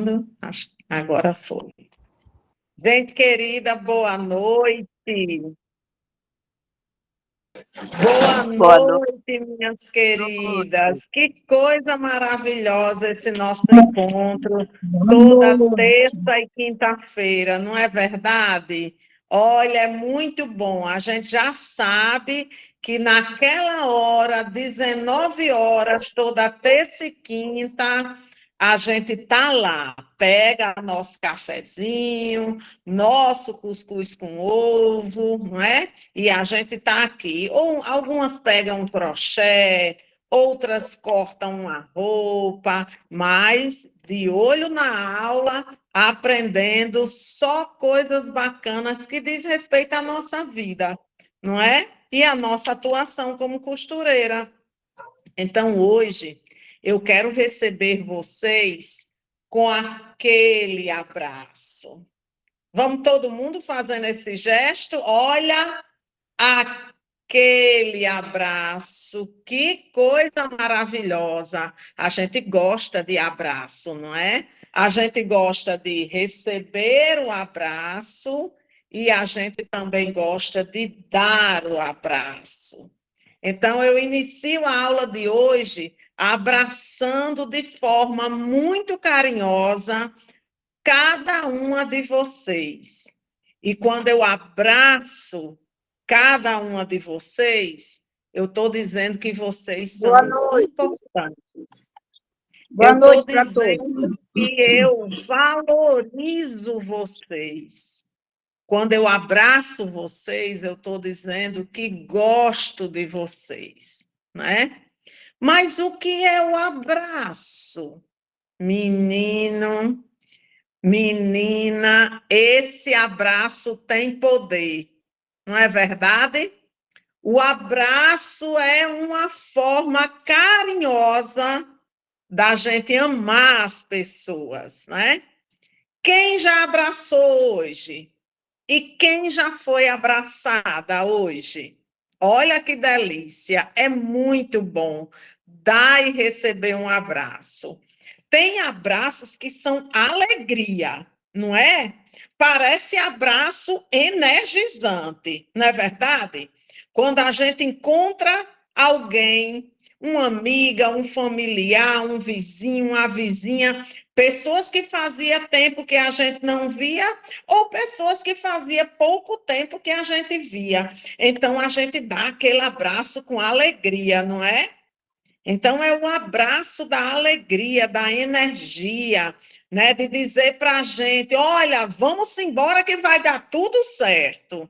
gravando. Agora foi. Gente querida, boa noite. Boa Boa noite. noite, minhas queridas. Que coisa maravilhosa esse nosso encontro, toda terça e quinta-feira, não é verdade? Olha, é muito bom. A gente já sabe que naquela hora, 19 horas, toda terça e quinta, a gente tá lá, pega nosso cafezinho, nosso cuscuz com ovo, não é? E a gente está aqui. Ou algumas pegam um crochê, outras cortam uma roupa, mas de olho na aula, aprendendo só coisas bacanas que diz respeito à nossa vida, não é? E à nossa atuação como costureira. Então, hoje, eu quero receber vocês com aquele abraço. Vamos todo mundo fazendo esse gesto? Olha, aquele abraço, que coisa maravilhosa. A gente gosta de abraço, não é? A gente gosta de receber o abraço e a gente também gosta de dar o abraço. Então, eu inicio a aula de hoje abraçando de forma muito carinhosa cada uma de vocês. E quando eu abraço cada uma de vocês, eu estou dizendo que vocês Boa são noite. importantes. Boa Eu estou noite para todos. dizendo que eu valorizo vocês. Quando eu abraço vocês, eu estou dizendo que gosto de vocês, né? Mas o que é o abraço? Menino, menina, esse abraço tem poder, não é verdade? O abraço é uma forma carinhosa da gente amar as pessoas, né? Quem já abraçou hoje? E quem já foi abraçada hoje? Olha que delícia, é muito bom dar e receber um abraço. Tem abraços que são alegria, não é? Parece abraço energizante, não é verdade? Quando a gente encontra alguém, uma amiga, um familiar, um vizinho, uma vizinha, pessoas que fazia tempo que a gente não via, ou pessoas que fazia pouco tempo que a gente via. Então, a gente dá aquele abraço com alegria, não é? Então, é o abraço da alegria, da energia, né? De dizer para a gente, olha, vamos embora que vai dar tudo certo.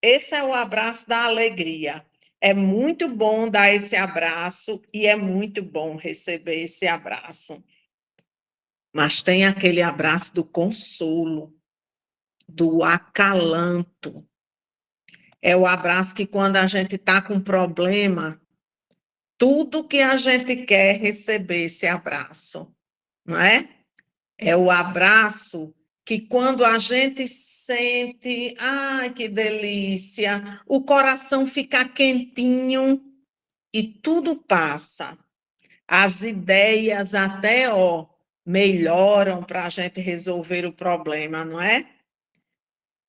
Esse é o abraço da alegria. É muito bom dar esse abraço e é muito bom receber esse abraço. Mas tem aquele abraço do consolo, do acalanto. É o abraço que quando a gente está com problema, tudo que a gente quer é receber esse abraço, não é? É o abraço que quando a gente sente, ai, que delícia, o coração fica quentinho e tudo passa. As ideias até, ó, melhoram para a gente resolver o problema, não é?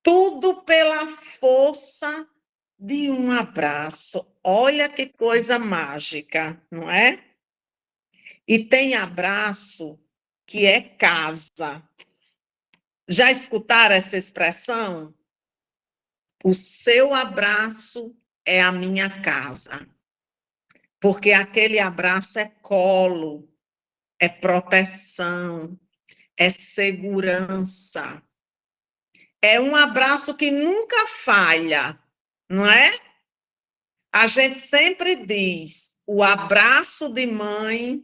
Tudo pela força de um abraço. Olha que coisa mágica, não é? E tem abraço que é casa. Já escutaram essa expressão? O seu abraço é a minha casa. Porque aquele abraço é colo, é proteção, é segurança. É um abraço que nunca falha, não é? A gente sempre diz, o abraço de mãe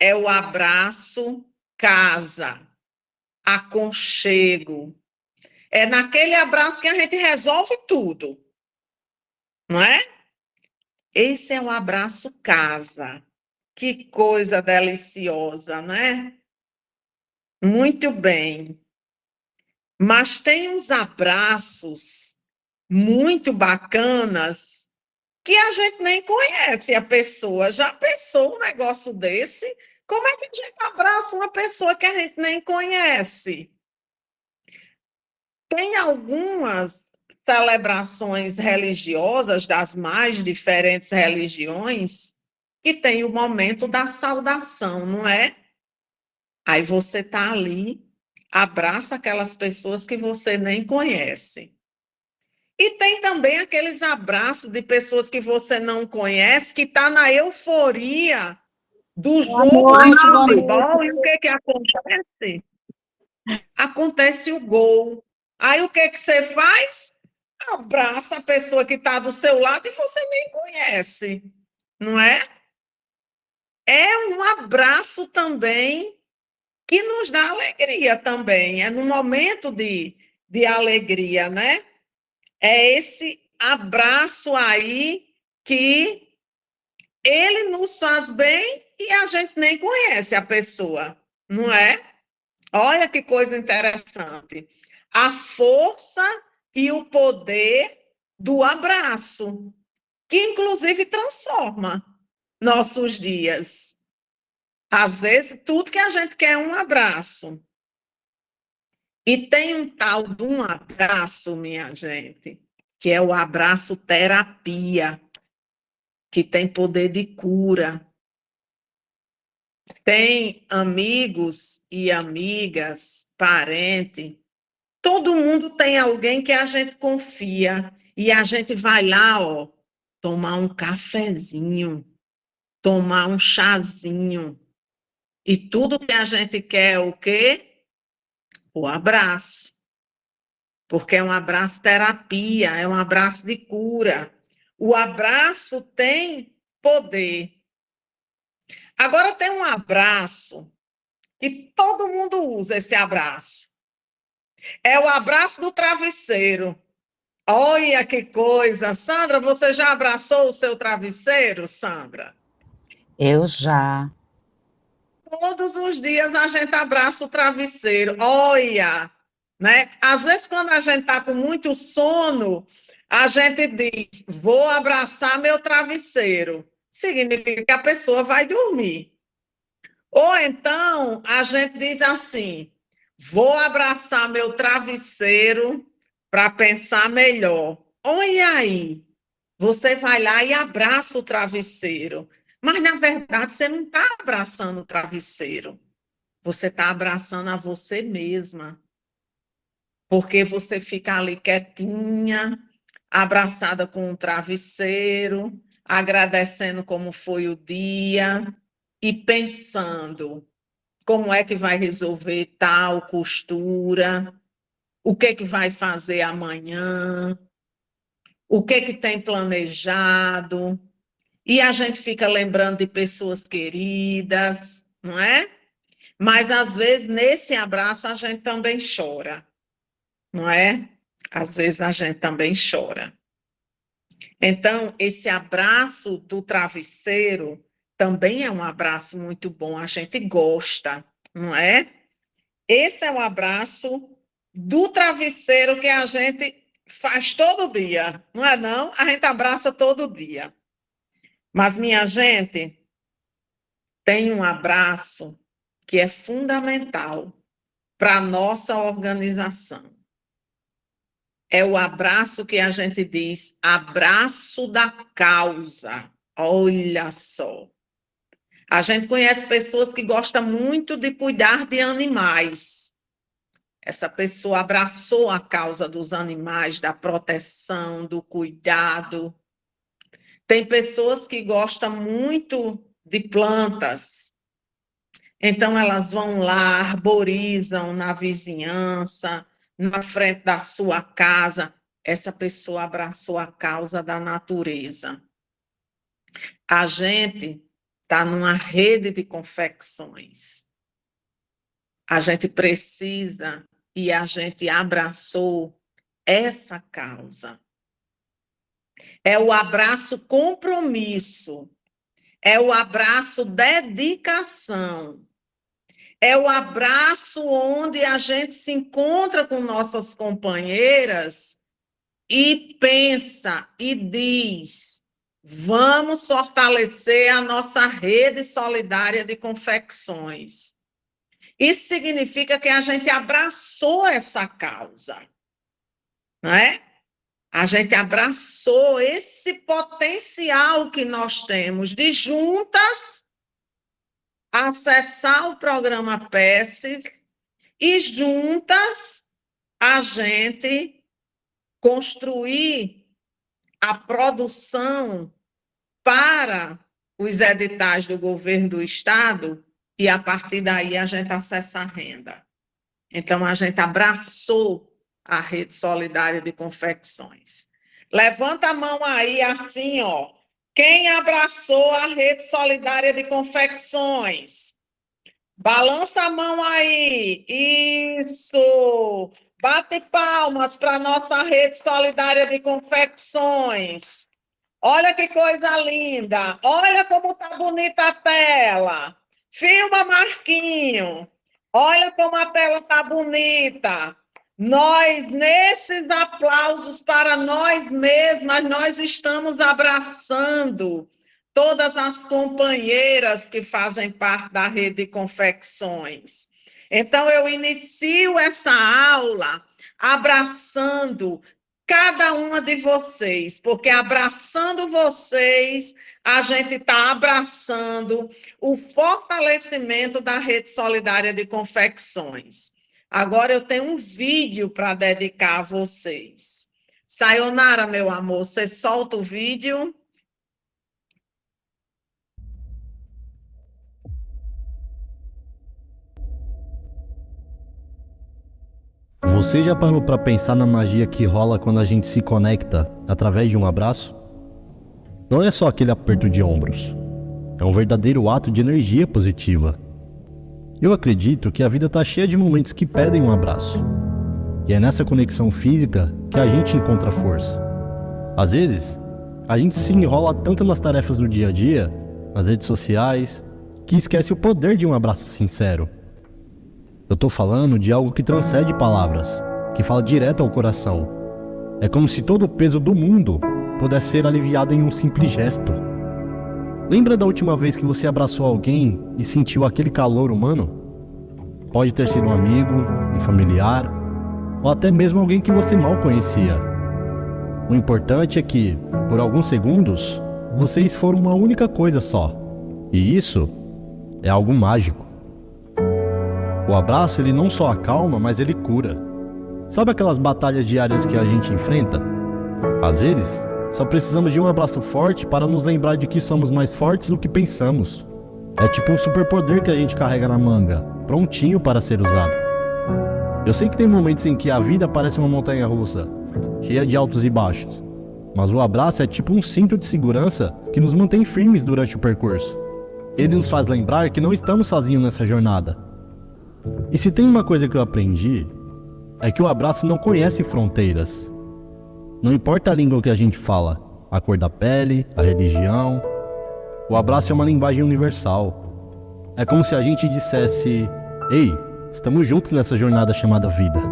é o abraço casa, aconchego. É naquele abraço que a gente resolve tudo, não é? Esse é o abraço casa. Que coisa deliciosa, não é? Muito bem. Mas tem uns abraços muito bacanas que a gente nem conhece a pessoa. Já pensou um negócio desse? Como é que a gente abraça uma pessoa que a gente nem conhece? Tem algumas celebrações religiosas das mais diferentes religiões que tem o momento da saudação, não é? Aí você está ali, abraça aquelas pessoas que você nem conhece. E tem também aqueles abraços de pessoas que você não conhece, que está na euforia do jogo de Muito bom mesmo. futebol, e o que que acontece? Acontece o gol. Aí o que que você faz? Abraça a pessoa que está do seu lado e você nem conhece, não é? É um abraço também que nos dá alegria também, é no momento de alegria, né? É esse abraço aí que ele nos faz bem e a gente nem conhece a pessoa, não é? Olha que coisa interessante. A força e o poder do abraço, que inclusive transforma nossos dias. Às vezes, tudo que a gente quer é um abraço. E tem um tal de um abraço, minha gente, que é o abraço terapia, que tem poder de cura. Tem amigos e amigas, parente, todo mundo tem alguém que a gente confia e a gente vai lá, ó, tomar um cafezinho, tomar um chazinho. E tudo que a gente quer é o quê? O abraço. Porque é um abraço terapia, é um abraço de cura. O abraço tem poder. Agora tem um abraço que todo mundo usa esse abraço. É o abraço do travesseiro. Olha que coisa. Sandra, você já abraçou o seu travesseiro, Sandra? Eu já. Todos os dias a gente abraça o travesseiro. Olha, né? Às vezes, quando a gente está com muito sono, a gente diz: vou abraçar meu travesseiro. Significa que a pessoa vai dormir. Ou então a gente diz assim: vou abraçar meu travesseiro para pensar melhor. Olha aí, você vai lá e abraça o travesseiro. Mas, na verdade, você não está abraçando o travesseiro. Você está abraçando a você mesma. Porque você fica ali quietinha, abraçada com o travesseiro, agradecendo como foi o dia e pensando como é que vai resolver tal costura, o que que vai fazer amanhã, o que que tem planejado. E a gente fica lembrando de pessoas queridas, não é? Mas às vezes nesse abraço a gente também chora, não é? Às vezes a gente também chora. Então, esse abraço do travesseiro também é um abraço muito bom, a gente gosta, não é? Esse é o abraço do travesseiro que a gente faz todo dia, não é não? A gente abraça todo dia. Mas, minha gente, tem um abraço que é fundamental para a nossa organização. É o abraço que a gente diz, abraço da causa. Olha só. A gente conhece pessoas que gostam muito de cuidar de animais. Essa pessoa abraçou a causa dos animais, da proteção, do cuidado. Tem pessoas que gostam muito de plantas. Então, elas vão lá, arborizam na vizinhança, na frente da sua casa. Essa pessoa abraçou a causa da natureza. A gente está numa rede de confecções. A gente precisa e a gente abraçou essa causa. É o abraço compromisso, é o abraço dedicação, é o abraço onde a gente se encontra com nossas companheiras e pensa e diz: Vamos fortalecer a nossa rede solidária de confecções. Isso significa que a gente abraçou essa causa, não é? A gente abraçou esse potencial que nós temos de juntas acessar o programa PESES e juntas a gente construir a produção para os editais do governo do estado e a partir daí a gente acessa a renda. Então a gente abraçou a rede solidária de confecções. Levanta a mão aí assim, ó. Quem abraçou a rede solidária de confecções? Balança a mão aí. Isso. Bate palmas para a nossa rede solidária de confecções. Olha que coisa linda. Olha como está bonita a tela. Filma, Marquinho. Olha como a tela está bonita. Nós, nesses aplausos para nós mesmas, nós estamos abraçando todas as companheiras que fazem parte da rede de confecções. Então, eu inicio essa aula abraçando cada uma de vocês, porque abraçando vocês, a gente está abraçando o fortalecimento da rede solidária de confecções. Agora eu tenho um vídeo para dedicar a vocês. Sayonara, meu amor, você solta o vídeo. Você já parou para pensar na magia que rola quando a gente se conecta através de um abraço? Não é só aquele aperto de ombros. É um verdadeiro ato de energia positiva. Eu acredito que a vida está cheia de momentos que pedem um abraço. E é nessa conexão física que a gente encontra força. Às vezes, a gente se enrola tanto nas tarefas do dia a dia, nas redes sociais, que esquece o poder de um abraço sincero. Eu tô falando de algo que transcende palavras, que fala direto ao coração. É como se todo o peso do mundo pudesse ser aliviado em um simples gesto. Lembra da última vez que você abraçou alguém e sentiu aquele calor humano? Pode ter sido um amigo, um familiar, ou até mesmo alguém que você mal conhecia. O importante é que, por alguns segundos, vocês foram uma única coisa só. E isso é algo mágico. O abraço, ele não só acalma, mas ele cura. Sabe aquelas batalhas diárias que a gente enfrenta? Às vezes, só precisamos de um abraço forte para nos lembrar de que somos mais fortes do que pensamos. É tipo um superpoder que a gente carrega na manga, prontinho para ser usado. Eu sei que tem momentos em que a vida parece uma montanha-russa, cheia de altos e baixos. Mas o abraço é tipo um cinto de segurança que nos mantém firmes durante o percurso. Ele nos faz lembrar que não estamos sozinhos nessa jornada. E se tem uma coisa que eu aprendi, é que o abraço não conhece fronteiras. Não importa a língua que a gente fala, a cor da pele, a religião, o abraço é uma linguagem universal. É como se a gente dissesse: ei, estamos juntos nessa jornada chamada vida.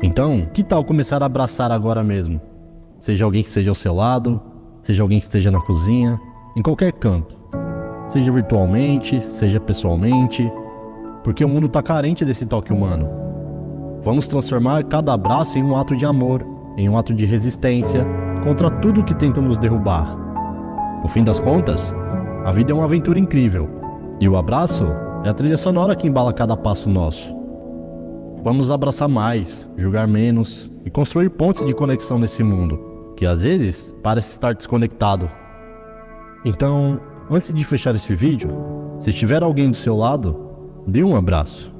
Então, que tal começar a abraçar agora mesmo? Seja alguém que esteja ao seu lado, seja alguém que esteja na cozinha, em qualquer canto. Seja virtualmente, seja pessoalmente, porque o mundo está carente desse toque humano. Vamos transformar cada abraço em um ato de amor, em um ato de resistência contra tudo que tenta nos derrubar. No fim das contas, a vida é uma aventura incrível, e o abraço é a trilha sonora que embala cada passo nosso. Vamos abraçar mais, julgar menos e construir pontes de conexão nesse mundo, que às vezes parece estar desconectado. Então, antes de fechar esse vídeo, se tiver alguém do seu lado, dê um abraço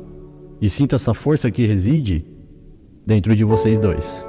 e sinta essa força que reside dentro de vocês dois.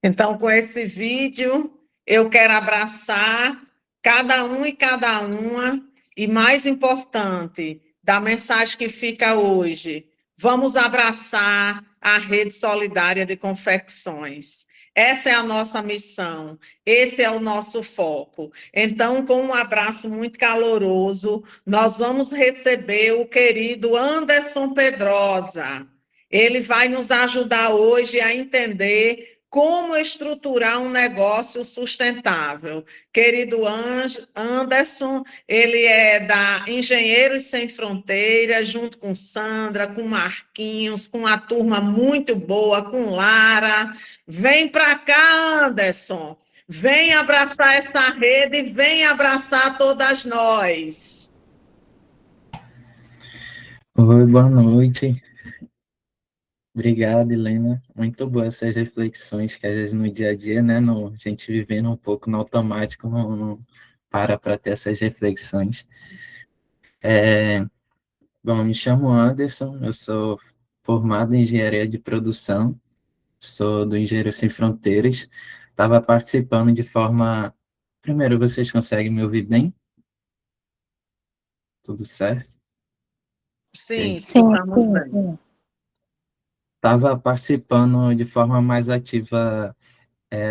Então, com esse vídeo, eu quero abraçar cada um e cada uma, e mais importante, da mensagem que fica hoje, vamos abraçar a rede solidária de confecções. Essa é a nossa missão, esse é o nosso foco. Então, com um abraço muito caloroso, nós vamos receber o querido Anderson Pedrosa. Ele vai nos ajudar hoje a entender como estruturar um negócio sustentável. Querido Anderson, ele é da Engenheiros Sem Fronteiras, junto com Sandra, com Marquinhos, com uma turma muito boa, com Lara. Vem para cá, Anderson. Vem abraçar essa rede, vem abraçar todas nós. Oi, boa noite. Obrigado, Helena. Muito boas essas reflexões que às vezes no dia a dia, né, a gente vivendo um pouco no automático, não para ter essas reflexões. Bom, me chamo Anderson, eu sou formado em engenharia de produção, sou do Engenheiro Sem Fronteiras. Estava participando de forma. Primeiro, vocês conseguem me ouvir bem? Tudo certo? Sim, escutamos bem. Estava participando de forma mais ativa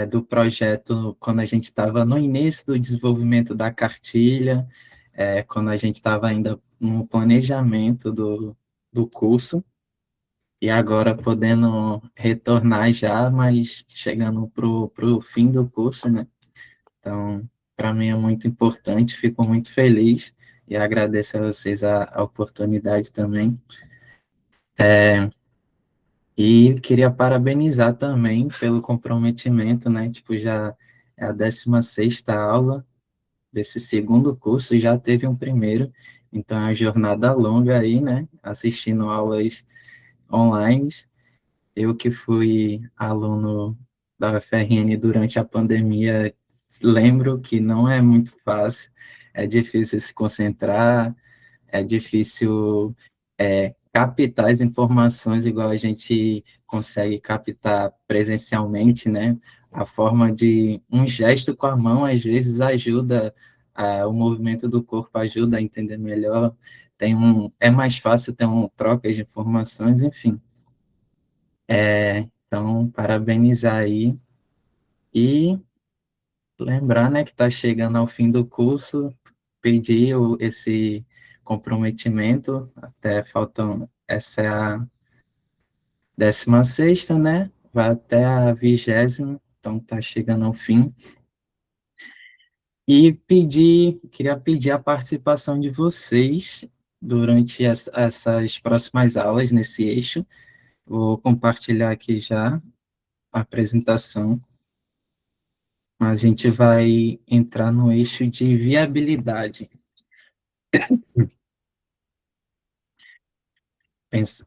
do projeto quando a gente estava no início do desenvolvimento da cartilha, quando a gente estava ainda no planejamento do curso, e agora podendo retornar já, mas chegando para o fim do curso, né? Então, para mim é muito importante, fico muito feliz e agradeço a vocês a oportunidade também. E queria parabenizar também pelo comprometimento, né? Tipo, já é a 16ª aula desse segundo curso, já teve um primeiro, então é uma jornada longa aí, né? Assistindo aulas online. Eu que fui aluno da UFRN durante a pandemia, lembro que não é muito fácil, é difícil se concentrar, é difícil captar as informações igual a gente consegue captar presencialmente, né? A forma de um gesto com a mão, às vezes, ajuda, o movimento do corpo ajuda a entender melhor, é mais fácil ter uma troca de informações, enfim. Então, parabenizar aí e lembrar, né, que está chegando ao fim do curso, pedir esse comprometimento, até faltam, essa é a 16ª, né, vai até a 20ª, então está chegando ao fim, e queria pedir a participação de vocês durante essas próximas aulas nesse eixo. Vou compartilhar aqui já a apresentação. A gente vai entrar no eixo de viabilidade.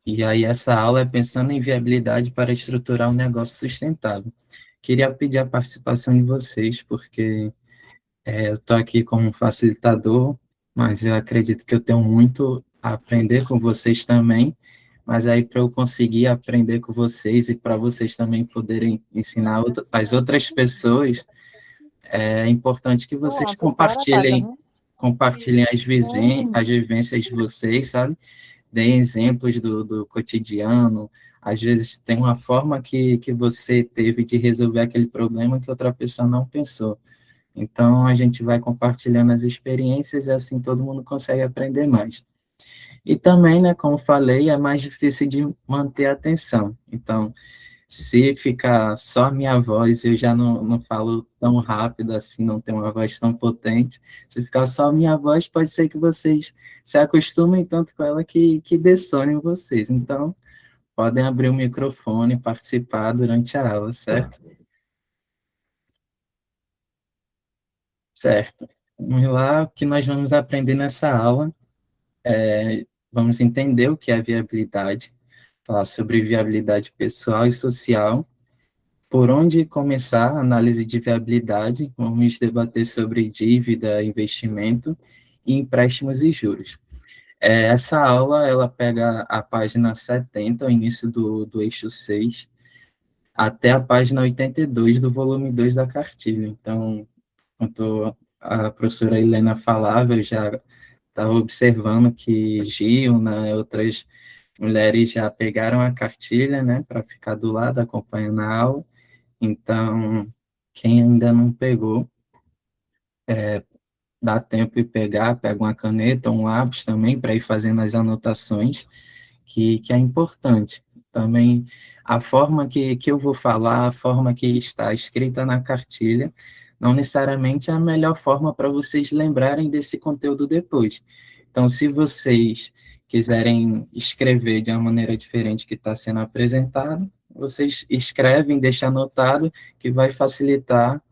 E aí essa aula é pensando em viabilidade para estruturar um negócio sustentável. Queria pedir a participação de vocês, porque eu estou aqui como facilitador, mas eu acredito que eu tenho muito a aprender com vocês também, mas aí para eu conseguir aprender com vocês e para vocês também poderem ensinar as outras pessoas, é importante que vocês compartilhem as vivências de vocês, sabe? Deem exemplos do cotidiano, às vezes tem uma forma que você teve de resolver aquele problema que outra pessoa não pensou. Então, a gente vai compartilhando as experiências e assim todo mundo consegue aprender mais. E também, né, como falei, é mais difícil de manter a atenção. Então, se ficar só a minha voz, eu já não falo tão rápido assim, não tenho uma voz tão potente. Se ficar só a minha voz, pode ser que vocês se acostumem tanto com ela que dê sono em vocês. Então, podem abrir o microfone e participar durante a aula, certo? Certo. Vamos lá, o que nós vamos aprender nessa aula vamos entender o que é viabilidade, falar sobre viabilidade pessoal e social. Por onde começar a análise de viabilidade? Vamos debater sobre dívida, investimento e empréstimos e juros. Essa aula, ela pega a página 70, o início do eixo 6, até a página 82 do volume 2 da cartilha. Então, enquanto a professora Helena falava, eu já estava observando que Gil, né, outras mulheres já pegaram a cartilha, né, para ficar do lado, acompanhando a aula, Então, quem ainda não pegou, dá tempo de pegar, pega uma caneta, um lápis também, para ir fazendo as anotações, que é importante. Também, a forma que eu vou falar, a forma que está escrita na cartilha, não necessariamente é a melhor forma para vocês lembrarem desse conteúdo depois. Então, se vocês quiserem escrever de uma maneira diferente que está sendo apresentado, vocês escrevem, deixam anotado, que vai facilitar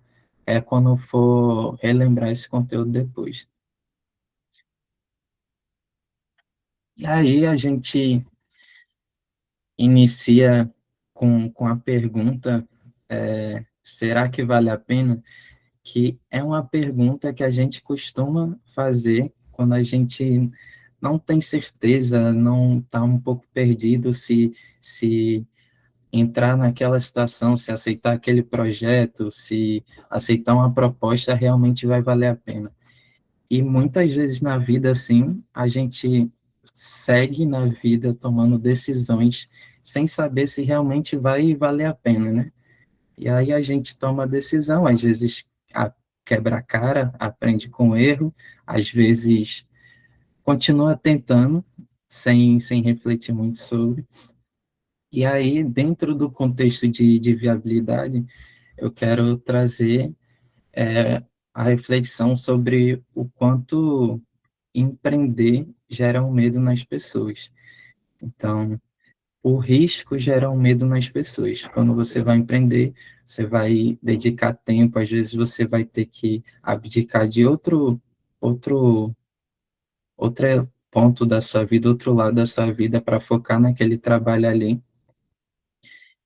quando for relembrar esse conteúdo depois. E aí a gente inicia com a pergunta, será que vale a pena? Que é uma pergunta que a gente costuma fazer quando a gente não tem certeza, não está um pouco perdido se entrar naquela situação, se aceitar aquele projeto, se aceitar uma proposta realmente vai valer a pena. E muitas vezes na vida, assim, a gente segue na vida tomando decisões sem saber se realmente vai valer a pena, né? E aí a gente toma a decisão, às vezes quebra a cara, aprende com o erro, às vezes continua tentando, sem refletir muito sobre. E aí, dentro do contexto de viabilidade, eu quero trazer a reflexão sobre o quanto empreender gera um medo nas pessoas. Então, o risco gera um medo nas pessoas. Quando você vai empreender, você vai dedicar tempo, às vezes você vai ter que abdicar de outro ponto da sua vida, outro lado da sua vida para focar naquele trabalho ali.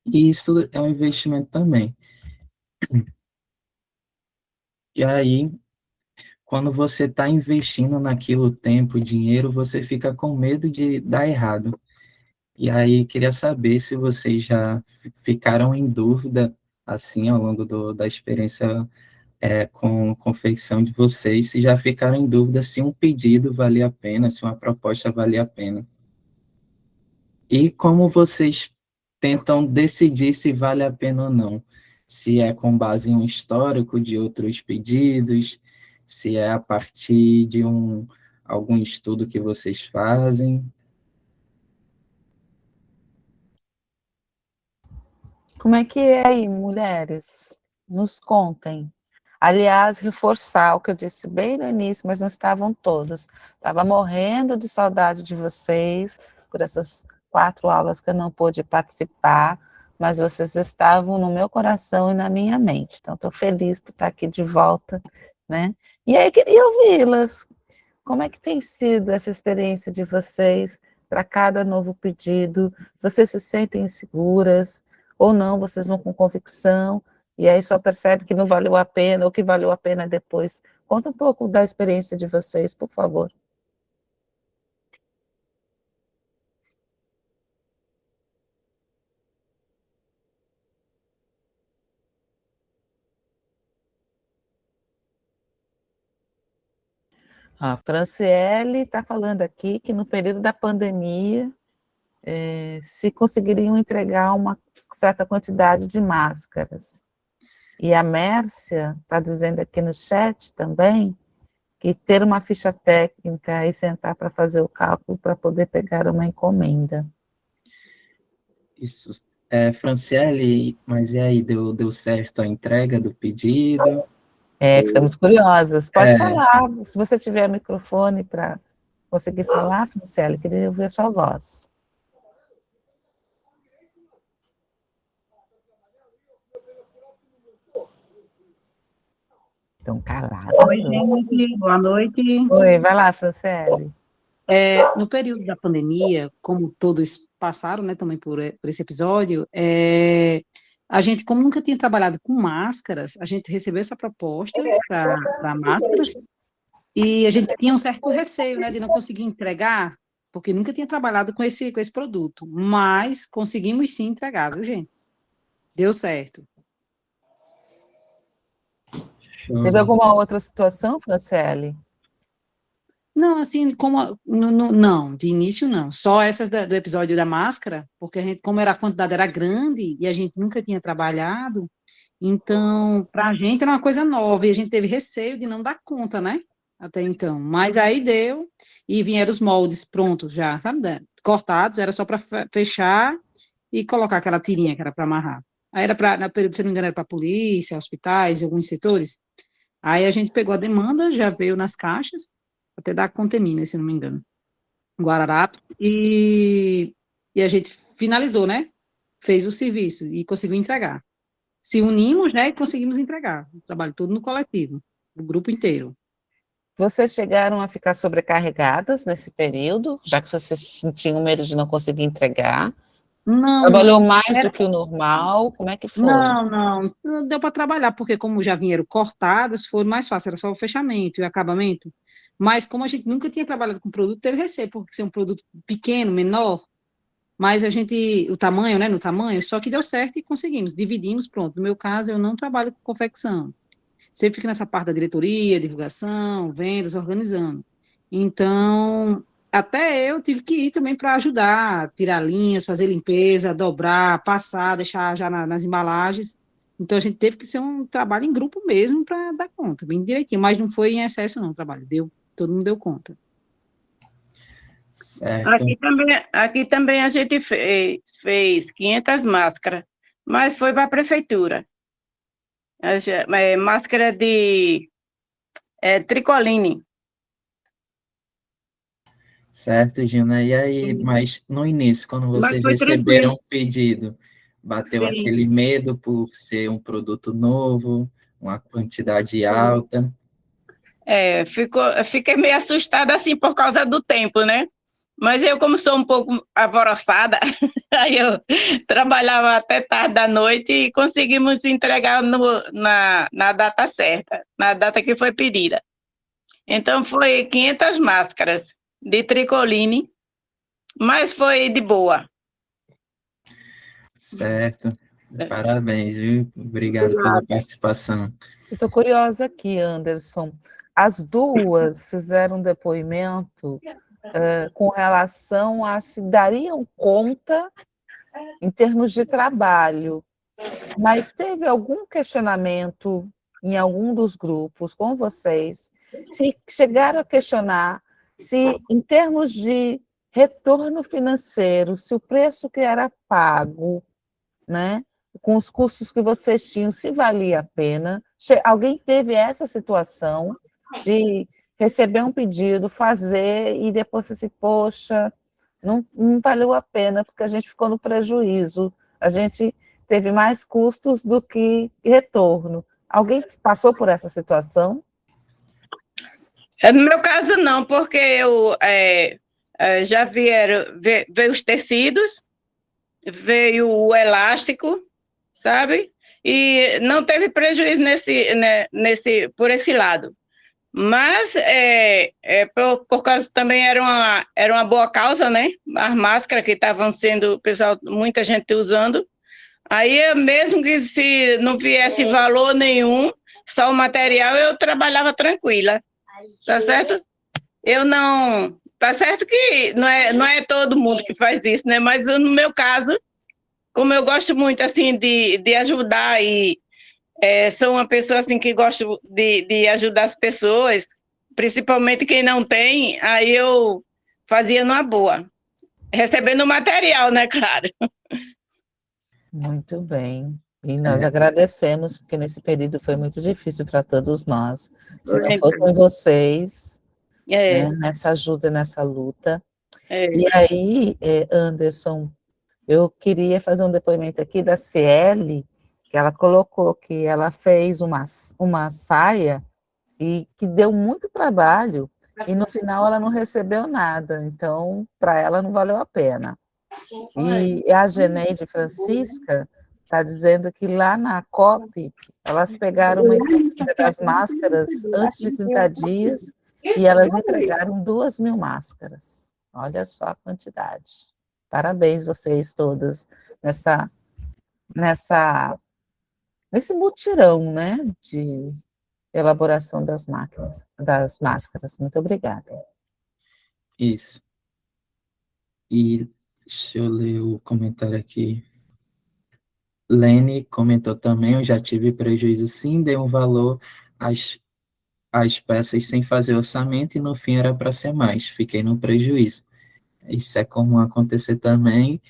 E isso é um investimento também. E aí, quando você está investindo naquilo tempo, dinheiro, você fica com medo de dar errado. E aí, queria saber se vocês já ficaram em dúvida, assim, ao longo da experiência com confecção de vocês, se já ficaram em dúvida se um pedido valia a pena, se uma proposta valia a pena. E como vocês tentam decidir se vale a pena ou não? Se é com base em um histórico de outros pedidos, se é a partir de algum estudo que vocês fazem. Como é que é aí, mulheres? Nos contem. Aliás, reforçar o que eu disse bem no início, mas não estavam todas. Estava morrendo de saudade de vocês por essas 4 aulas que eu não pude participar, mas vocês estavam no meu coração e na minha mente. Então, estou feliz por estar aqui de volta, né? E aí, queria ouvi-las. Como é que tem sido essa experiência de vocês para cada novo pedido? Vocês se sentem seguras ou não? Vocês vão com convicção e aí só percebe que não valeu a pena ou que valeu a pena depois? Conta um pouco da experiência de vocês, por favor. A Franciele está falando aqui que no período da pandemia, se conseguiriam entregar uma certa quantidade de máscaras. E a Mércia está dizendo aqui no chat também que ter uma ficha técnica e sentar para fazer o cálculo para poder pegar uma encomenda. Isso. Franciele, mas e aí, deu certo a entrega do pedido? Ficamos curiosas. Pode É, falar, se você tiver microfone para conseguir falar, Franciele, queria ouvir a sua voz. Estão caladas. Oi, gente, boa noite. Oi, vai lá, Franciele. No período da pandemia, como todos passaram, né, também por esse episódio, a gente, como nunca tinha trabalhado com máscaras, a gente recebeu essa proposta para máscaras e a gente tinha um certo receio, né, de não conseguir entregar, porque nunca tinha trabalhado com esse produto, mas conseguimos sim entregar, viu, gente? Deu certo. Teve alguma outra situação, Franciele? Não, assim, não, de início não. Só essas do episódio da máscara, porque a gente, como a quantidade era grande e a gente nunca tinha trabalhado, então, para a gente era uma coisa nova e a gente teve receio de não dar conta, né? Até então. Mas aí deu e vieram os moldes prontos já, sabe? Cortados, era só para fechar e colocar aquela tirinha que era para amarrar. Aí era para, na período, se não me engano, era para polícia, hospitais, alguns setores. Aí a gente pegou a demanda, já veio nas caixas, até da Contemina, se não me engano, Guararapes, e a gente finalizou, né? Fez o serviço e conseguiu entregar. Se unimos, né, e conseguimos entregar. O trabalho todo no coletivo, o grupo inteiro. Vocês chegaram a ficar sobrecarregadas nesse período, já que vocês tinham medo de não conseguir entregar? Não, Trabalhou não. mais do que o normal? Como é que foi? Não deu para trabalhar, porque como já vieram cortadas, foi mais fácil, era só o fechamento e o acabamento. Mas como a gente nunca tinha trabalhado com produto, teve receio, porque ser um produto pequeno, menor, mas a gente, o tamanho, né, no tamanho, só que deu certo e conseguimos, dividimos, pronto. No meu caso, eu não trabalho com confecção. Sempre fico nessa parte da diretoria, divulgação, vendas, organizando. Então, até eu tive que ir também para ajudar, tirar linhas, fazer limpeza, dobrar, passar, deixar já nas embalagens. Então, a gente teve que ser um trabalho em grupo mesmo para dar conta, bem direitinho, mas não foi em excesso, não, o trabalho. Todo mundo deu conta. Certo. Aqui também a gente fez 500 máscaras, mas foi para a prefeitura. Máscara de tricoline. Certo, Gina. E aí, mas no início, quando Mas vocês foi receberam tranquilo. o pedido, bateu Sim, aquele medo por ser um produto novo, uma quantidade alta? fiquei meio assustada assim por causa do tempo, né? Mas eu, como sou um pouco alvoroçada, aí eu trabalhava até tarde da noite e conseguimos entregar na data certa, na data que foi pedida. Então, foi 500 máscaras de tricoline, mas foi de boa. Certo. Parabéns, viu? Obrigado pela participação. Eu estou curiosa aqui, Anderson. As duas fizeram um depoimento com relação a se dariam conta em termos de trabalho, mas teve algum questionamento em algum dos grupos com vocês, se chegaram a questionar se, em termos de retorno financeiro, se o preço que era pago, né, com os custos que vocês tinham, se valia a pena? Alguém teve essa situação de receber um pedido, fazer e depois assim, poxa, não valeu a pena porque a gente ficou no prejuízo, a gente teve mais custos do que retorno. Alguém passou por essa situação? No meu caso, não, porque já veio os tecidos, veio o elástico, sabe? E não teve prejuízo por esse lado. Mas, por causa também era uma boa causa, né? As máscaras que estavam sendo, muita gente usando. Aí, mesmo que se não viesse valor nenhum, só o material, eu trabalhava tranquila, tá certo? Eu não... Tá certo que não é todo mundo que faz isso, né? Mas no meu caso, como eu gosto muito, assim, de ajudar e sou uma pessoa, assim, que gosto de ajudar as pessoas, principalmente quem não tem, aí eu fazia numa boa, recebendo o material, né, claro. Muito bem. E nós agradecemos, porque nesse período foi muito difícil para todos nós. Se não fossem vocês, né, nessa ajuda, nessa luta. E aí, Anderson, eu queria fazer um depoimento aqui da Ciele, que ela colocou que ela fez uma saia e que deu muito trabalho, e no final ela não recebeu nada, então para ela não valeu a pena. E a Geneide Francisca está dizendo que lá na COP, elas pegaram uma encomenda das máscaras antes de 30 dias e elas entregaram 2.000 máscaras. Olha só a quantidade. Parabéns vocês todas nesse mutirão, né, de elaboração das máscaras. Muito obrigada. Isso. E deixa eu ler o comentário aqui. Lene comentou também, eu já tive prejuízo sim, dei um valor às peças sem fazer orçamento e no fim era para ser mais, fiquei no prejuízo. Isso é comum acontecer também.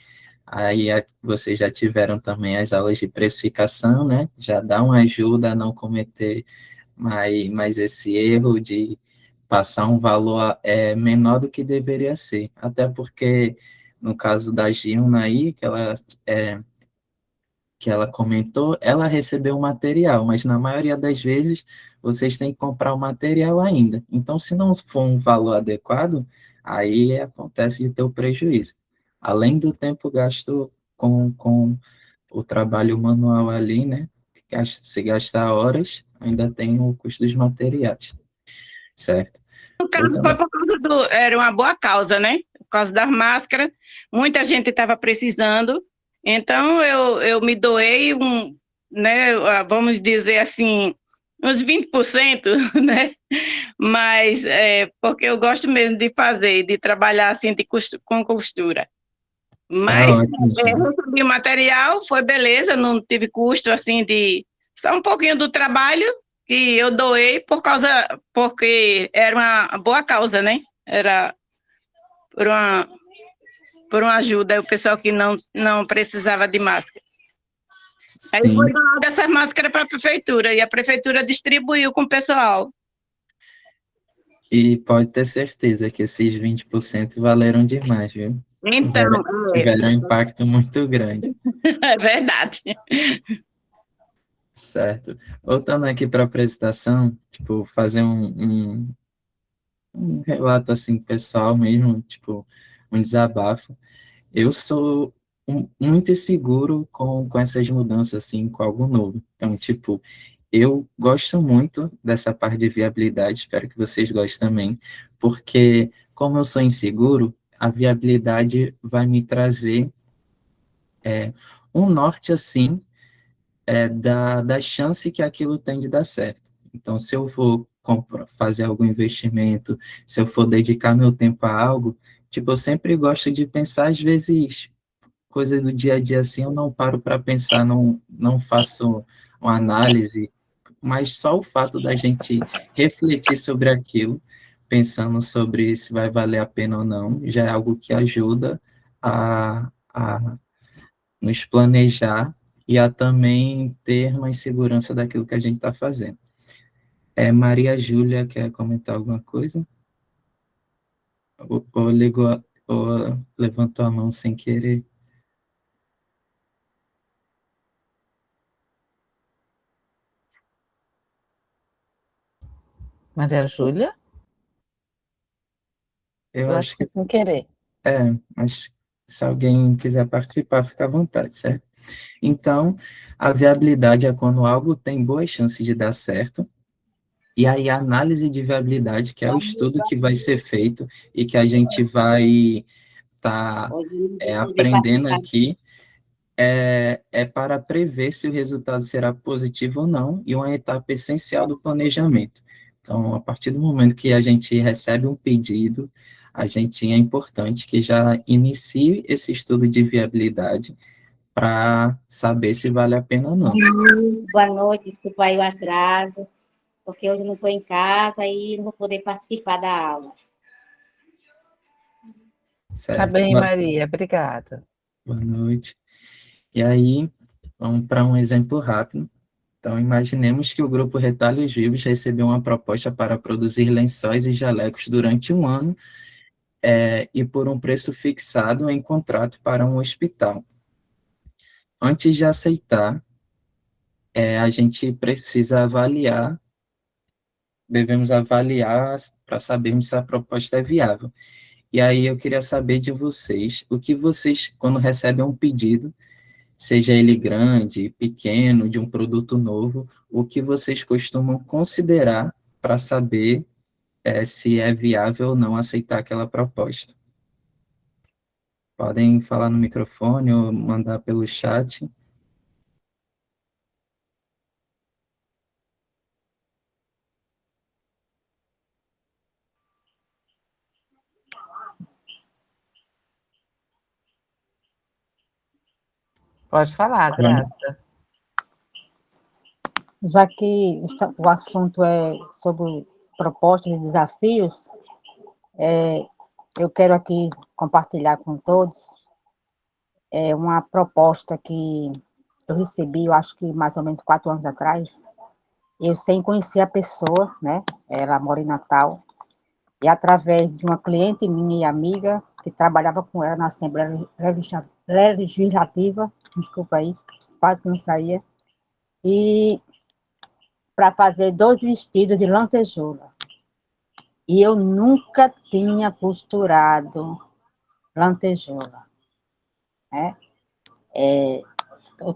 Aí vocês já tiveram também as aulas de precificação, né? Já dá uma ajuda a não cometer mais esse erro de passar um valor menor do que deveria ser. Até porque, no caso da Gilna aí, que ela comentou, ela recebeu o material, mas na maioria das vezes vocês têm que comprar o material ainda. Então, se não for um valor adequado, aí acontece de ter o prejuízo. Além do tempo gasto com o trabalho manual ali, né? Se gastar horas, ainda tem o custo dos materiais, certo? No caso, foi por causa era uma boa causa, né? Por causa das máscaras, muita gente estava precisando, então eu me doei né, vamos dizer assim, uns 20%, né? Mas porque eu gosto mesmo de fazer, de trabalhar assim com costura. Tá Mas ótimo, Gil. recebi o material, foi beleza, não tive custo assim de só um pouquinho do trabalho que eu doei porque era uma boa causa, né? Era por por uma ajuda, o pessoal que não precisava de máscara. Aí foi Sim, doada essas máscaras para a prefeitura e a prefeitura distribuiu com o pessoal. e pode ter certeza que esses 20% valeram demais, viu? Então, Tiveram um impacto muito grande, é verdade. certo? Voltando aqui para a apresentação, tipo, fazer um relato assim pessoal mesmo, tipo, um desabafo. Eu sou muito inseguro com essas mudanças, assim, com algo novo. Então, tipo, eu gosto muito dessa parte de viabilidade, espero que vocês gostem também, porque como eu sou inseguro, a viabilidade vai me trazer um norte, assim, da chance que aquilo tem de dar certo. Então, se eu for fazer algum investimento, se eu for dedicar meu tempo a algo, tipo, eu sempre gosto de pensar, às vezes, coisas do dia a dia assim, eu não paro para pensar, não faço uma análise, mas só o fato da gente refletir sobre aquilo, pensando sobre se vai valer a pena ou não, já é algo que ajuda a nos planejar e a também ter mais segurança daquilo que a gente está fazendo. Maria Júlia quer comentar alguma coisa? Ou levantou a mão sem querer? Maria Júlia? Eu Eu acho acho que que sem querer. mas se alguém quiser participar, fica à vontade, certo? Então, a viabilidade é quando algo tem boas chances de dar certo, e aí a análise de viabilidade, que é o estudo que vai ser feito e que a gente vai estar Hoje eu não vou poder aprendendo participar. aqui, é para prever se o resultado será positivo ou não, e uma etapa essencial do planejamento. Então, a partir do momento que a gente recebe um pedido, é importante que já inicie esse estudo de viabilidade para saber se vale a pena ou não. Boa noite, desculpa aí o atraso, porque hoje eu não estou em casa e não vou poder participar da aula. Tá Certo? bem, Maria, obrigada. Boa noite. E aí, vamos para um exemplo rápido. Então, imaginemos que o grupo Retalhos Vivos recebeu uma proposta para produzir lençóis e jalecos durante um ano e por um preço fixado em contrato para um hospital. Antes de aceitar, a gente precisa devemos avaliar para sabermos se a proposta é viável. E aí eu queria saber de vocês, o que vocês, quando recebem um pedido, seja ele grande, pequeno, de um produto novo, o que vocês costumam considerar para saber se é viável ou não aceitar aquela proposta. Podem falar no microfone ou mandar pelo chat. Pode falar, Graça. Já que o assunto é sobre propostas e desafios, eu quero aqui compartilhar com todos uma proposta que eu recebi, eu acho que mais ou menos 4 anos atrás, eu sem conhecer a pessoa, né? Ela mora em Natal, e através de uma cliente minha e amiga, que trabalhava com ela na Assembleia Legislativa, desculpa aí, quase que não saía, e para fazer 2 vestidos de lantejoula. E eu nunca tinha costurado lantejoula, né?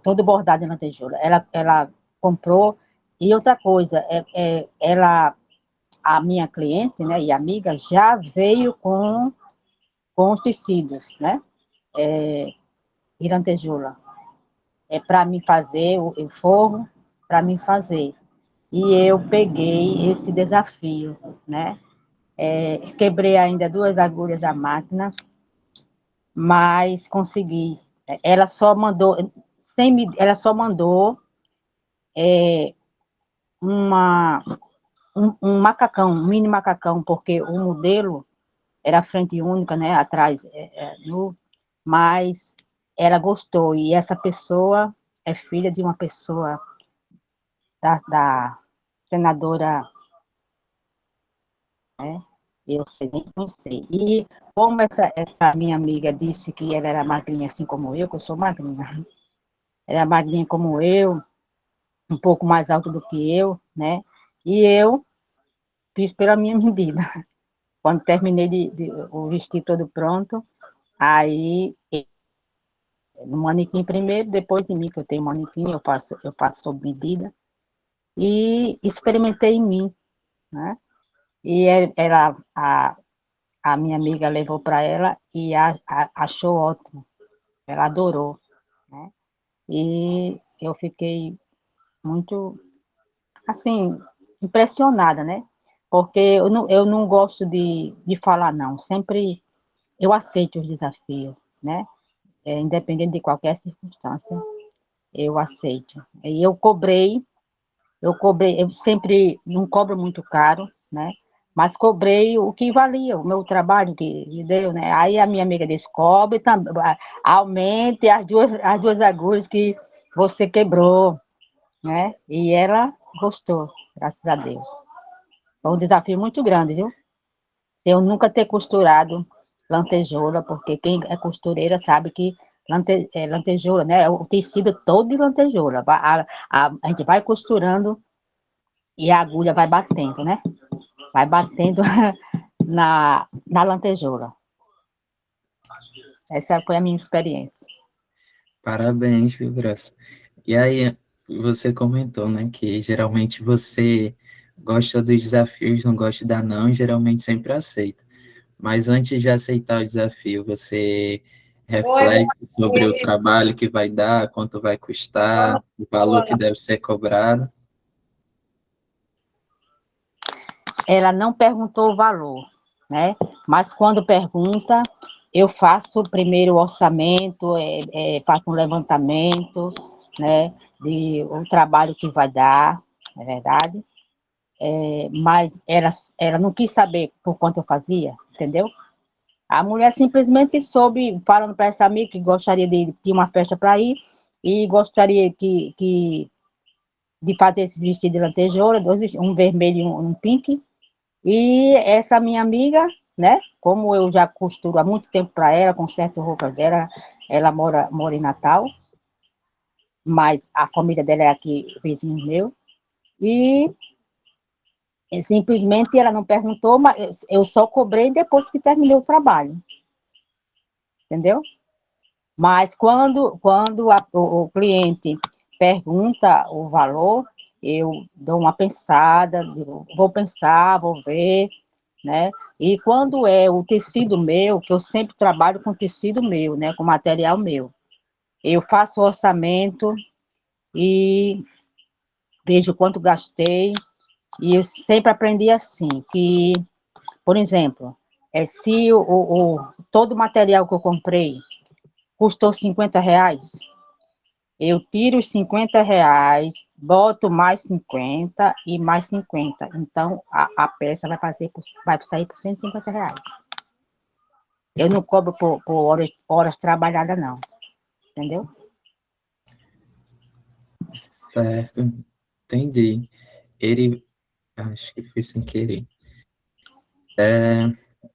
Todo bordado em lantejoula. Ela comprou, e outra coisa, a minha cliente, né, e amiga, já veio com os tecidos, né, de lantejoula. Para mim fazer o forro, para mim fazer. E eu peguei esse desafio, né, quebrei ainda 2 agulhas da máquina, mas consegui. Ela só mandou, ela só mandou um macacão, um mini macacão, porque o modelo era frente única, né, atrás nu, mas ela gostou, e essa pessoa é filha de uma pessoa da senadora, né, eu sei, nem conheci. E como essa minha amiga disse que ela era magrinha assim como eu, que eu sou magrinha, ela é magrinha como eu, um pouco mais alta do que eu, né, e eu fiz pela minha medida. Quando terminei o vestido todo pronto, aí no manequim primeiro, depois em mim, que eu tenho manequim, eu faço sob medida, e experimentei em mim, né? E a minha amiga levou para ela e achou ótimo, ela adorou, né? E eu fiquei muito, assim, impressionada, né? Porque eu não gosto de falar não, sempre eu aceito os desafios, né? Independente de qualquer circunstância, eu aceito. E eu sempre não cobro muito caro, né? Mas cobrei o que valia, o meu trabalho que me deu, né? Aí a minha amiga disse, cobre, aumente as duas agulhas que você quebrou, né? E ela gostou, graças a Deus. Foi um desafio muito grande, viu? Eu nunca ter costurado lantejoula, porque quem é costureira sabe que lantejoula, né? O tecido todo de lantejoula. A gente vai costurando e a agulha vai batendo, né? Vai batendo na lantejoula. Essa foi a minha experiência. Parabéns, viu, Graça? E aí, você comentou, né, que geralmente você gosta dos desafios, não gosta da não, e geralmente sempre aceita. Mas antes de aceitar o desafio, você reflete sobre o trabalho que vai dar, quanto vai custar, o valor que deve ser cobrado. Ela não perguntou o valor, né? Mas quando pergunta, eu faço primeiro o orçamento, faço um levantamento, né? De o trabalho que vai dar, é verdade. Mas ela não quis saber por quanto eu fazia, entendeu? A mulher simplesmente soube, falando para essa amiga que gostaria de ter uma festa para ir, e gostaria de fazer esses vestidos de lantejoula, um vermelho e um pink. E essa minha amiga, né, como eu já costuro há muito tempo para ela, conserto roupas dela, ela mora em Natal, mas a família dela é aqui, vizinho meu, e simplesmente ela não perguntou, mas eu só cobrei depois que terminei o trabalho, entendeu? Mas quando o cliente pergunta o valor, eu dou uma pensada, vou pensar, vou ver, né? E quando é o tecido meu, que eu sempre trabalho com tecido meu, né? Com material meu, eu faço o orçamento e vejo quanto gastei, e eu sempre aprendi assim, que, por exemplo, se todo o material que eu comprei custou R$ 50, Eu tiro os R$ 50, boto mais 50 e mais 50. Então, a peça vai sair por R$ 150. Eu não cobro por horas trabalhadas, não. Entendeu? Certo, entendi. Ele, acho que foi sem querer.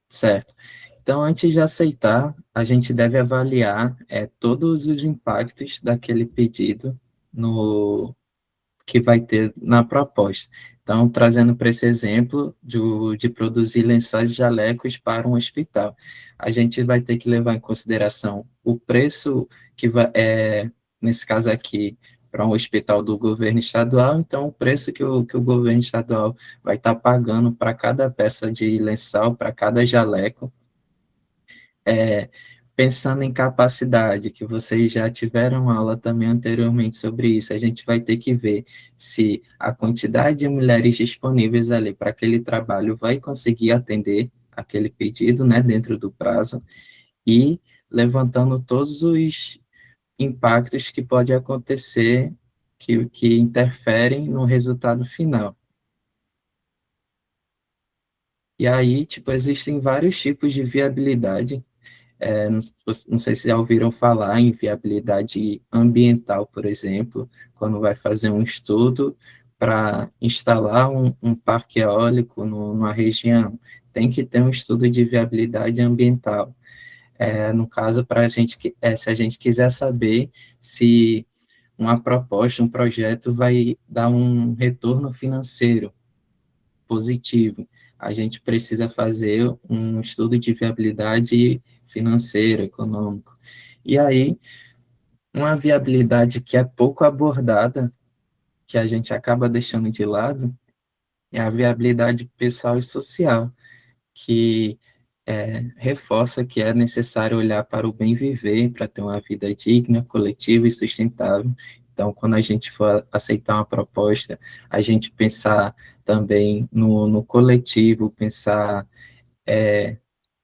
Certo. Então, antes de aceitar, a gente deve avaliar todos os impactos daquele pedido no que vai ter na proposta. Então, trazendo para esse exemplo de produzir lençóis e jalecos para um hospital, a gente vai ter que levar em consideração o preço que vai, nesse caso aqui, para um hospital do governo estadual, então o preço que o governo estadual vai estar pagando para cada peça de lençol, para cada jaleco, pensando em capacidade, que vocês já tiveram aula também anteriormente sobre isso, a gente vai ter que ver se a quantidade de mulheres disponíveis ali para aquele trabalho vai conseguir atender aquele pedido, né, dentro do prazo, e levantando todos os impactos que pode acontecer, que interferem no resultado final. E aí, tipo, existem vários tipos de viabilidade. Não sei se já ouviram falar em viabilidade ambiental, por exemplo, quando vai fazer um estudo para instalar um parque eólico numa região, tem que ter um estudo de viabilidade ambiental. No caso, para a gente, se a gente quiser saber se uma proposta, um projeto vai dar um retorno financeiro positivo, a gente precisa fazer um estudo de viabilidade financeiro, econômico. E aí, uma viabilidade que é pouco abordada, que a gente acaba deixando de lado, é a viabilidade pessoal e social, que reforça que é necessário olhar para o bem viver, para ter uma vida digna, coletiva e sustentável. Então, quando a gente for aceitar uma proposta, a gente pensar também no coletivo, pensar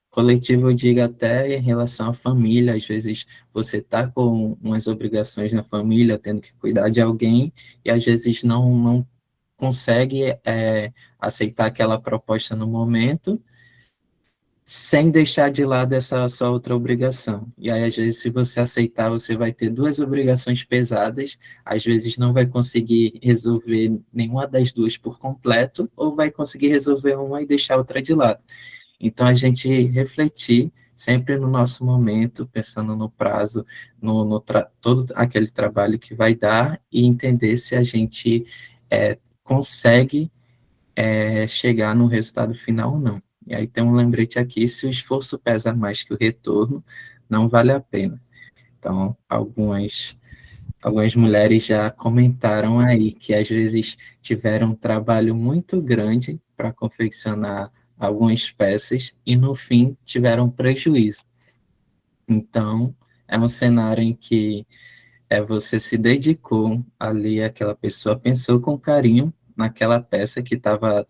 coletivo, eu digo até em relação à família, às vezes você está com umas obrigações na família, tendo que cuidar de alguém, e às vezes não consegue aceitar aquela proposta no momento, sem deixar de lado essa sua outra obrigação. E aí, às vezes, se você aceitar, você vai ter duas obrigações pesadas, às vezes não vai conseguir resolver nenhuma das duas por completo, ou vai conseguir resolver uma e deixar a outra de lado. Então, a gente refletir sempre no nosso momento, pensando no prazo, todo aquele trabalho que vai dar, e entender se a gente consegue chegar no resultado final ou não. E aí tem um lembrete aqui: se o esforço pesa mais que o retorno, não vale a pena. Então, algumas mulheres já comentaram aí que às vezes tiveram um trabalho muito grande para confeccionar algumas peças e no fim tiveram prejuízo. Então, é um cenário em que você se dedicou ali, aquela pessoa pensou com carinho naquela peça que estava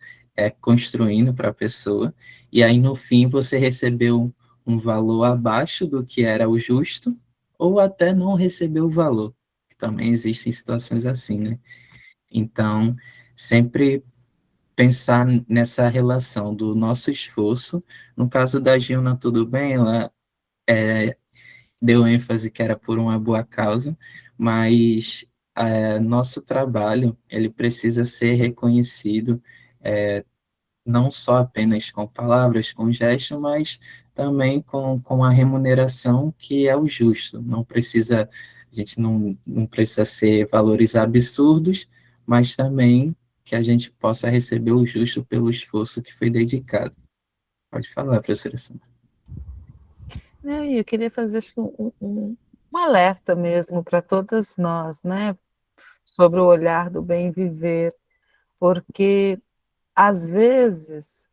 construindo para a pessoa, e aí no fim você recebeu um valor abaixo do que era o justo, ou até não recebeu o valor, que também existem situações assim, né? Então, sempre pensar nessa relação do nosso esforço. No caso da Gilna, tudo bem, ela deu ênfase que era por uma boa causa, mas nosso trabalho ele precisa ser reconhecido, não só apenas com palavras, com gestos, mas também com a remuneração que é o justo. Não precisa, a gente não precisa ser valores absurdos, mas também que a gente possa receber o justo pelo esforço que foi dedicado. Pode falar, professora Sandra. Eu queria fazer acho que um alerta mesmo para todas nós, né? Sobre o olhar do bem viver, porque às vezes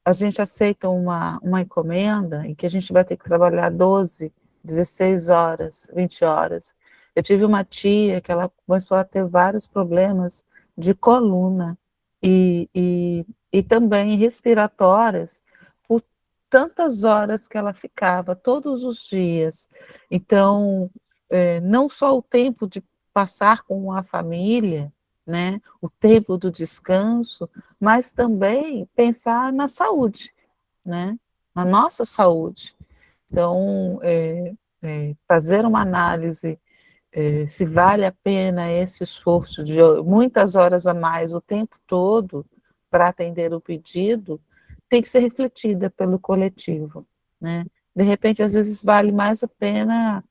a gente aceita uma encomenda em que a gente vai ter que trabalhar 12, 16 horas, 20 horas. Eu tive uma tia que ela começou a ter vários problemas de coluna e também respiratórias por tantas horas que ela ficava, todos os dias. Então, não só o tempo de passar com a família, né, o tempo do descanso, mas também pensar na saúde, né, na nossa saúde. Então, fazer uma análise se vale a pena esse esforço de muitas horas a mais o tempo todo para atender o pedido, tem que ser refletida pelo coletivo, né? De repente, às vezes, vale mais a pena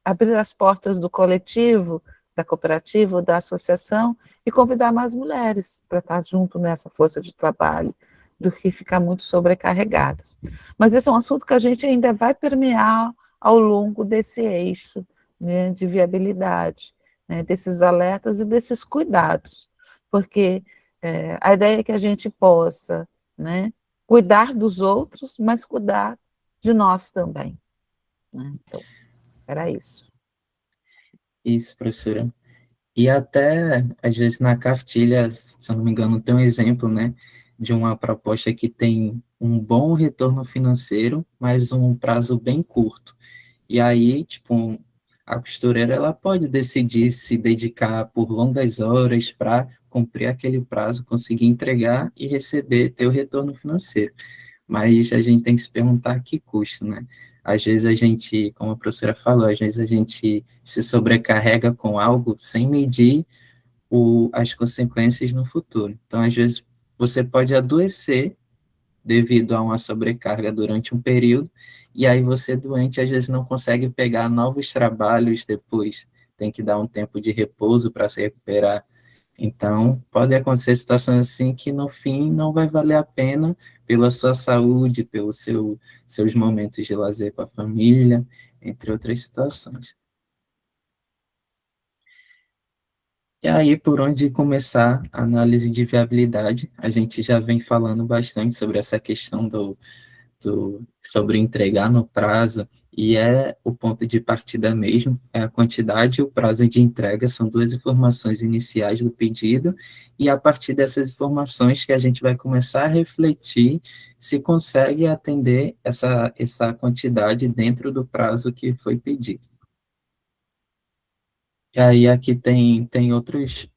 abrir as portas do coletivo, da cooperativa ou da associação e convidar mais mulheres para estar junto nessa força de trabalho, do que ficar muito sobrecarregadas. Mas esse é um assunto que a gente ainda vai permear ao longo desse eixo, né, de viabilidade, né, desses alertas e desses cuidados, porque a ideia é que a gente possa, né, cuidar dos outros, mas cuidar de nós também, né? Então, era isso. Isso, professora. E até, às vezes, na cartilha, se eu não me engano, tem um exemplo, né, de uma proposta que tem um bom retorno financeiro, mas um prazo bem curto. E aí, tipo, a costureira, ela pode decidir se dedicar por longas horas para cumprir aquele prazo, conseguir entregar e receber, ter o retorno financeiro. Mas a gente tem que se perguntar que custo, né? Às vezes a gente, como a professora falou, às vezes a gente se sobrecarrega com algo sem medir as consequências no futuro. Então, às vezes, você pode adoecer devido a uma sobrecarga durante um período, e aí você doente, às vezes, não consegue pegar novos trabalhos depois, tem que dar um tempo de repouso para se recuperar. Então, pode acontecer situações assim que no fim não vai valer a pena pela sua saúde, pelos seus momentos de lazer com a família, entre outras situações. E aí, por onde começar a análise de viabilidade? A gente já vem falando bastante sobre essa questão sobre entregar no prazo, e é o ponto de partida mesmo, é a quantidade e o prazo de entrega, são duas informações iniciais do pedido, e a partir dessas informações que a gente vai começar a refletir se consegue atender essa quantidade dentro do prazo que foi pedido. E aí aqui tem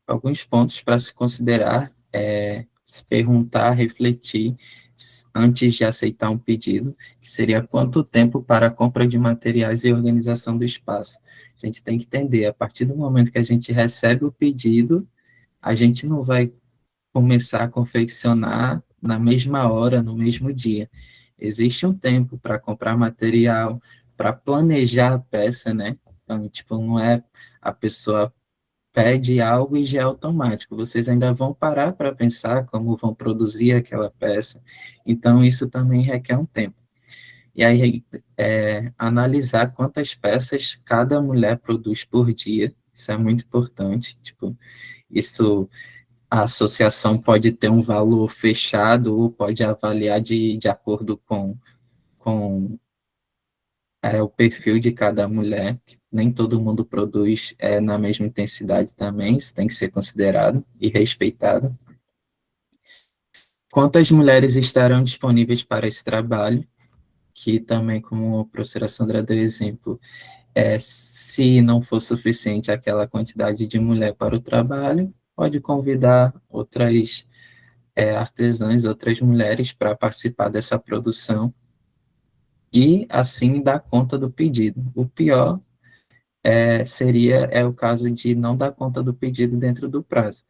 alguns pontos para se considerar, se perguntar, refletir antes de aceitar um pedido, que seria quanto tempo para a compra de materiais e organização do espaço. A gente tem que entender, a partir do momento que a gente recebe o pedido, a gente não vai começar a confeccionar na mesma hora, no mesmo dia. Existe um tempo para comprar material, para planejar a peça, né? Então, tipo, não é a pessoa pede algo e já é automático. Vocês ainda vão parar para pensar como vão produzir aquela peça. Então, isso também requer um tempo. E aí, analisar quantas peças cada mulher produz por dia. Isso é muito importante. Tipo, isso, a associação pode ter um valor fechado ou pode avaliar de acordo com o perfil de cada mulher. Nem todo mundo produz na mesma intensidade também, isso tem que ser considerado e respeitado. Quantas mulheres estarão disponíveis para esse trabalho, que também, como a professora Sandra deu exemplo, se não for suficiente aquela quantidade de mulher para o trabalho, pode convidar outras artesãs, outras mulheres para participar dessa produção e, assim, dar conta do pedido. O pior seria o caso de não dar conta do pedido dentro do prazo.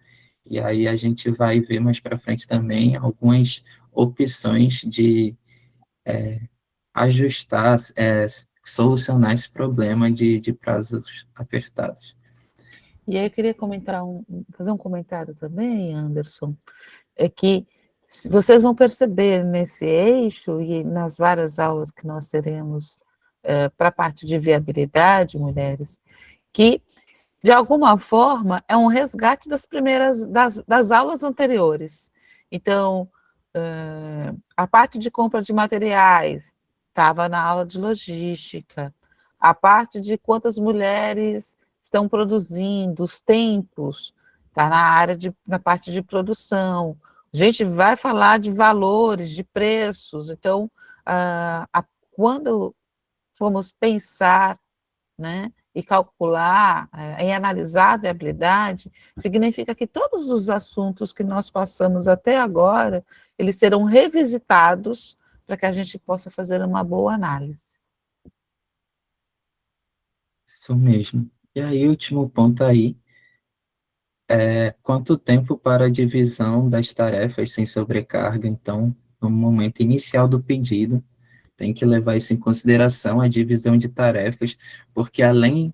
E aí a gente vai ver mais para frente também algumas opções de ajustar, solucionar esse problema de prazos apertados. E aí eu queria fazer um comentário também, Anderson, é que vocês vão perceber nesse eixo e nas várias aulas que nós teremos para a parte de viabilidade, mulheres, que, de alguma forma, é um resgate das aulas anteriores. Então, a parte de compra de materiais estava na aula de logística, a parte de quantas mulheres estão produzindo, os tempos, está na parte de produção. A gente vai falar de valores, de preços, então, quando formos pensar, né, e calcular, e analisar a viabilidade, significa que todos os assuntos que nós passamos até agora, eles serão revisitados para que a gente possa fazer uma boa análise. Isso mesmo. E aí, último ponto aí, quanto tempo para a divisão das tarefas sem sobrecarga? Então, no momento inicial do pedido, tem que levar isso em consideração, a divisão de tarefas, porque além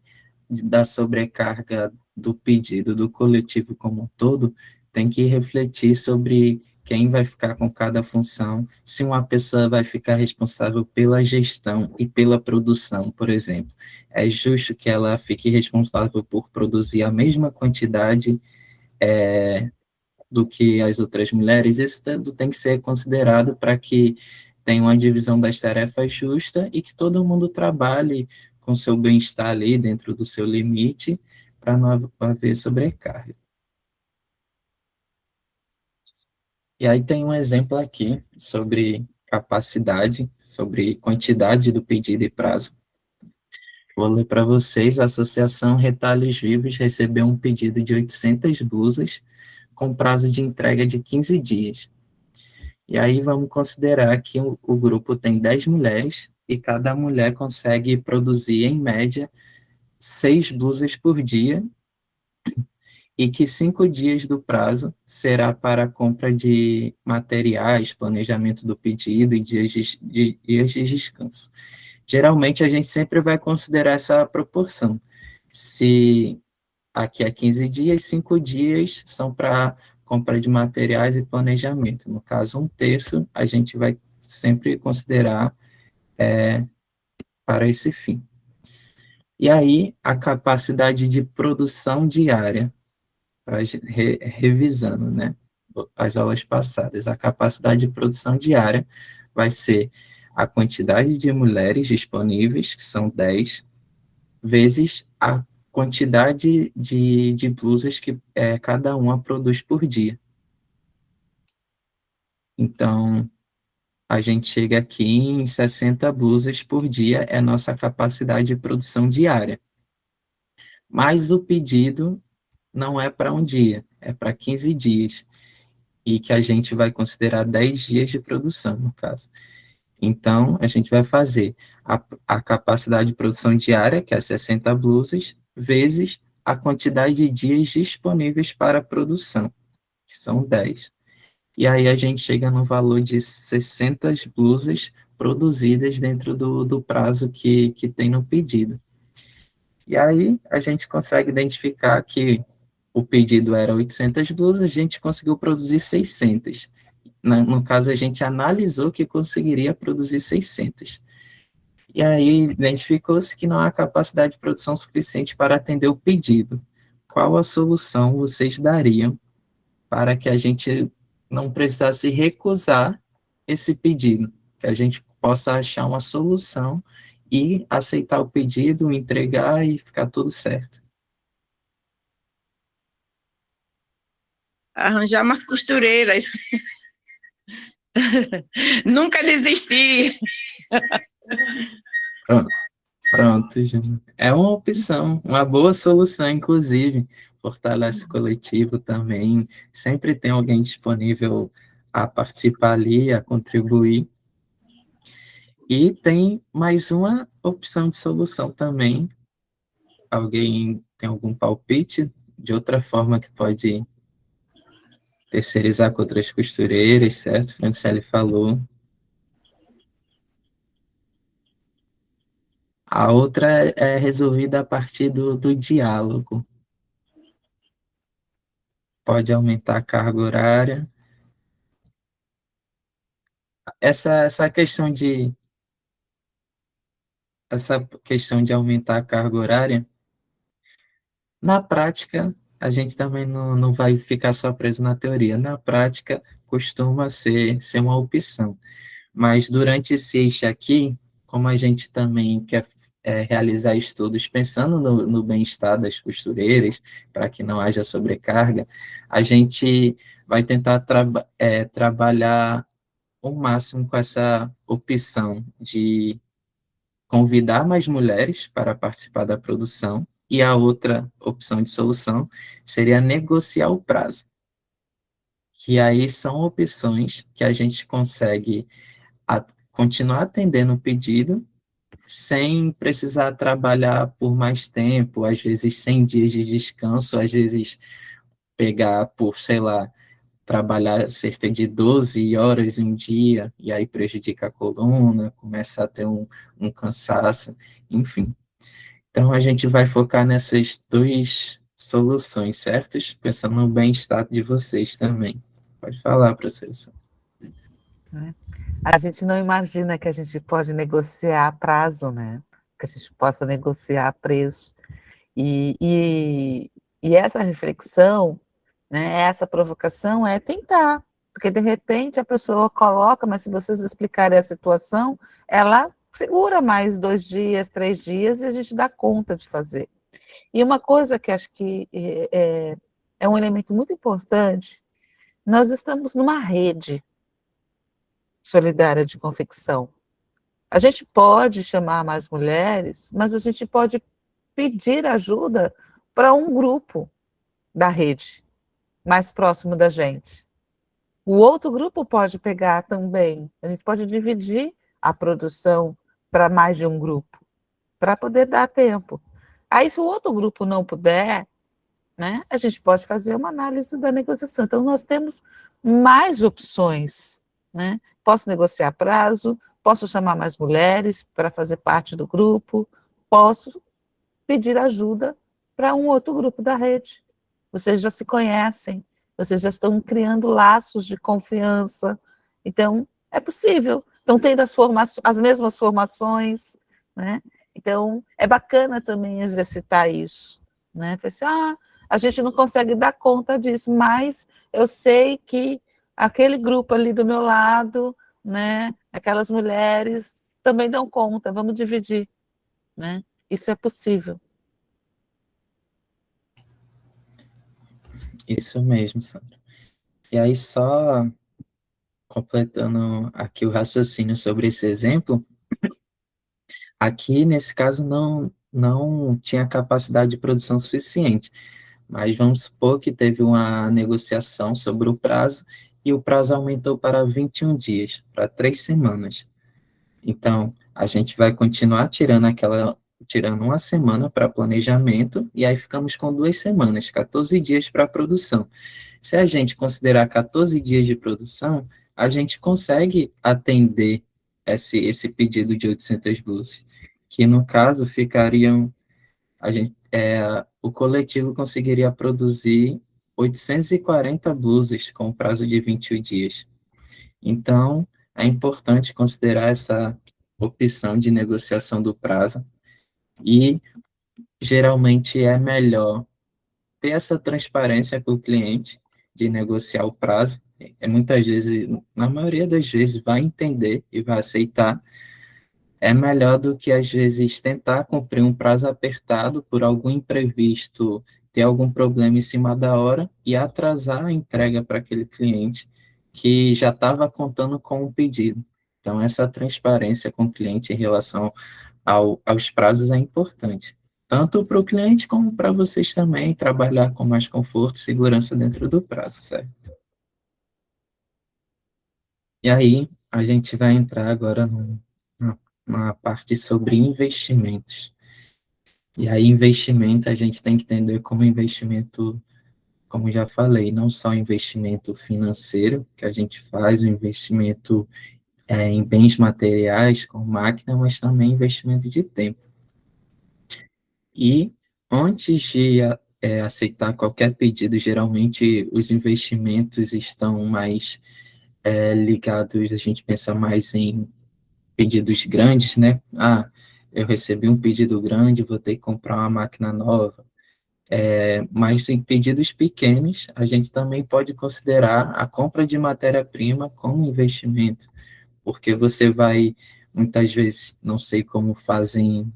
da sobrecarga do pedido do coletivo como um todo, tem que refletir sobre quem vai ficar com cada função, se uma pessoa vai ficar responsável pela gestão e pela produção, por exemplo. É justo que ela fique responsável por produzir a mesma quantidade do que as outras mulheres? Isso tudo tem que ser considerado para que tenha uma divisão das tarefas justa e que todo mundo trabalhe com seu bem-estar ali dentro do seu limite, para não haver sobrecarga. E aí tem um exemplo aqui sobre capacidade, sobre quantidade do pedido e prazo. Vou ler para vocês. A Associação Retalhos Vivos recebeu um pedido de 800 blusas com prazo de entrega de 15 dias. E aí vamos considerar que o grupo tem 10 mulheres e cada mulher consegue produzir, em média, 6 blusas por dia, e que 5 dias do prazo será para a compra de materiais, planejamento do pedido e dias de descanso. Geralmente, a gente sempre vai considerar essa proporção. Se aqui é 15 dias, 5 dias são para compra de materiais e planejamento. No caso, 1/3 a gente vai sempre considerar para esse fim. E aí, a capacidade de produção diária, revisando, né, as aulas passadas, a capacidade de produção diária vai ser a quantidade de mulheres disponíveis, que são 10, vezes a quantidade de blusas que cada uma produz por dia. Então, a gente chega aqui em 60 blusas por dia, é nossa capacidade de produção diária. Mas o pedido não é para um dia, é para 15 dias, e que a gente vai considerar 10 dias de produção, no caso. Então, a gente vai fazer a capacidade de produção diária, que é 60 blusas, vezes a quantidade de dias disponíveis para a produção, que são 10. E aí a gente chega no valor de 60 blusas produzidas dentro do prazo que tem no pedido. E aí a gente consegue identificar que o pedido era 800 blusas, a gente conseguiu produzir 600. No caso, a gente analisou que conseguiria produzir 600. E aí identificou-se que não há capacidade de produção suficiente para atender o pedido. Qual a solução vocês dariam para que a gente não precisasse recusar esse pedido, que a gente possa achar uma solução e aceitar o pedido, entregar e ficar tudo certo? Arranjar umas costureiras. Nunca desistir. Pronto, Júnior. É uma opção, uma boa solução, inclusive. Fortalece o coletivo também. Sempre tem alguém disponível a participar ali, a contribuir. E tem mais uma opção de solução também. Alguém tem algum palpite de outra forma que pode terceirizar com outras costureiras, certo? Franciele falou. A outra é resolvida a partir do diálogo. Pode aumentar a carga horária. Essa questão de aumentar a carga horária, na prática, a gente também não vai ficar só preso na teoria. Na prática, costuma ser uma opção. Mas durante esse eixo aqui, como a gente também quer realizar estudos pensando no bem-estar das costureiras, para que não haja sobrecarga, a gente vai tentar trabalhar o máximo com essa opção de convidar mais mulheres para participar da produção, e a outra opção de solução seria negociar o prazo, que aí são opções que a gente consegue continuar atendendo o pedido sem precisar trabalhar por mais tempo, às vezes 100 dias de descanso, às vezes pegar por, sei lá, trabalhar cerca de 12 horas em um dia, e aí prejudica a coluna, começa a ter um cansaço, enfim. Então, a gente vai focar nessas duas soluções, certas? Pensando no bem-estar de vocês também. Pode falar, professor. A gente não imagina que a gente pode negociar prazo, né? Que a gente possa negociar preço. E essa reflexão, né, essa provocação é tentar, porque de repente a pessoa coloca, mas se vocês explicarem a situação, ela segura mais 2 dias, 3 dias e a gente dá conta de fazer. E uma coisa que acho que é um elemento muito importante, nós estamos numa rede solidária de confecção. A gente pode chamar mais mulheres, mas a gente pode pedir ajuda para um grupo da rede mais próximo da gente. O outro grupo pode pegar também. A gente pode dividir a produção para mais de um grupo, para poder dar tempo. Aí, se o outro grupo não puder, né, a gente pode fazer uma análise da negociação. Então, nós temos mais opções, né? Posso negociar prazo, posso chamar mais mulheres para fazer parte do grupo, posso pedir ajuda para um outro grupo da rede. Vocês já se conhecem, vocês já estão criando laços de confiança, então é possível. Estão tendo as mesmas formações, né? Então é bacana também exercitar isso, né? Pensar, a gente não consegue dar conta disso, mas eu sei que aquele grupo ali do meu lado, né? Aquelas mulheres também dão conta, vamos dividir, né? Isso é possível. Isso mesmo, Sandra. E aí, só completando aqui o raciocínio sobre esse exemplo, aqui, nesse caso, não tinha capacidade de produção suficiente, mas vamos supor que teve uma negociação sobre o prazo, e o prazo aumentou para 21 dias, para 3 semanas. Então, a gente vai continuar tirando uma semana para planejamento, e aí ficamos com 2 semanas, 14 dias para produção. Se a gente considerar 14 dias de produção, a gente consegue atender esse pedido de 800 blusas, que no caso ficariam, o coletivo conseguiria produzir 840 blusas com prazo de 21 dias. Então, é importante considerar essa opção de negociação do prazo, e geralmente é melhor ter essa transparência com o cliente de negociar o prazo. Muitas vezes, na maioria das vezes, vai entender e vai aceitar. É melhor do que, às vezes, tentar cumprir um prazo apertado por algum imprevisto, ter algum problema em cima da hora e atrasar a entrega para aquele cliente que já estava contando com o pedido. Então, essa transparência com o cliente em relação aos prazos é importante, tanto para o cliente como para vocês também, trabalhar com mais conforto e segurança dentro do prazo, certo? E aí, a gente vai entrar agora na parte sobre investimentos. E aí, investimento, a gente tem que entender como investimento, como já falei, não só investimento financeiro, que a gente faz, o investimento em bens materiais, com máquina, mas também investimento de tempo. E antes de aceitar qualquer pedido, geralmente os investimentos estão mais ligados, a gente pensa mais em pedidos grandes, né? Eu recebi um pedido grande, vou ter que comprar uma máquina nova. Mas em pedidos pequenos, a gente também pode considerar a compra de matéria-prima como investimento, porque você vai, muitas vezes, não sei como fazem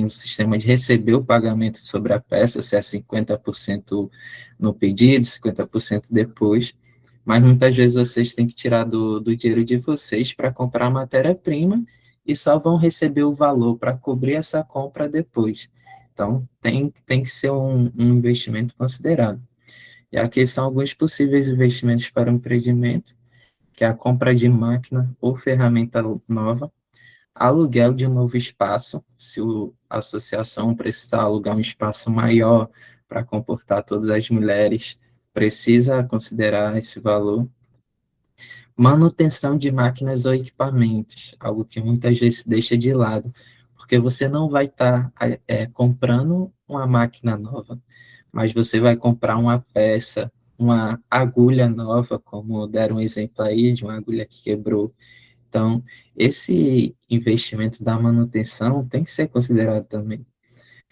o sistema de receber o pagamento sobre a peça, se é 50% no pedido, 50% depois, mas muitas vezes vocês têm que tirar do dinheiro de vocês para comprar a matéria-prima, e só vão receber o valor para cobrir essa compra depois. Então, tem que ser um investimento considerado. E aqui são alguns possíveis investimentos para o empreendimento, que é a compra de máquina ou ferramenta nova, aluguel de um novo espaço, se a associação precisar alugar um espaço maior para comportar todas as mulheres, precisa considerar esse valor. Manutenção de máquinas ou equipamentos, algo que muitas vezes se deixa de lado, porque você não vai estar comprando uma máquina nova, mas você vai comprar uma peça, uma agulha nova, como deram um exemplo aí de uma agulha que quebrou. Então, esse investimento da manutenção tem que ser considerado também.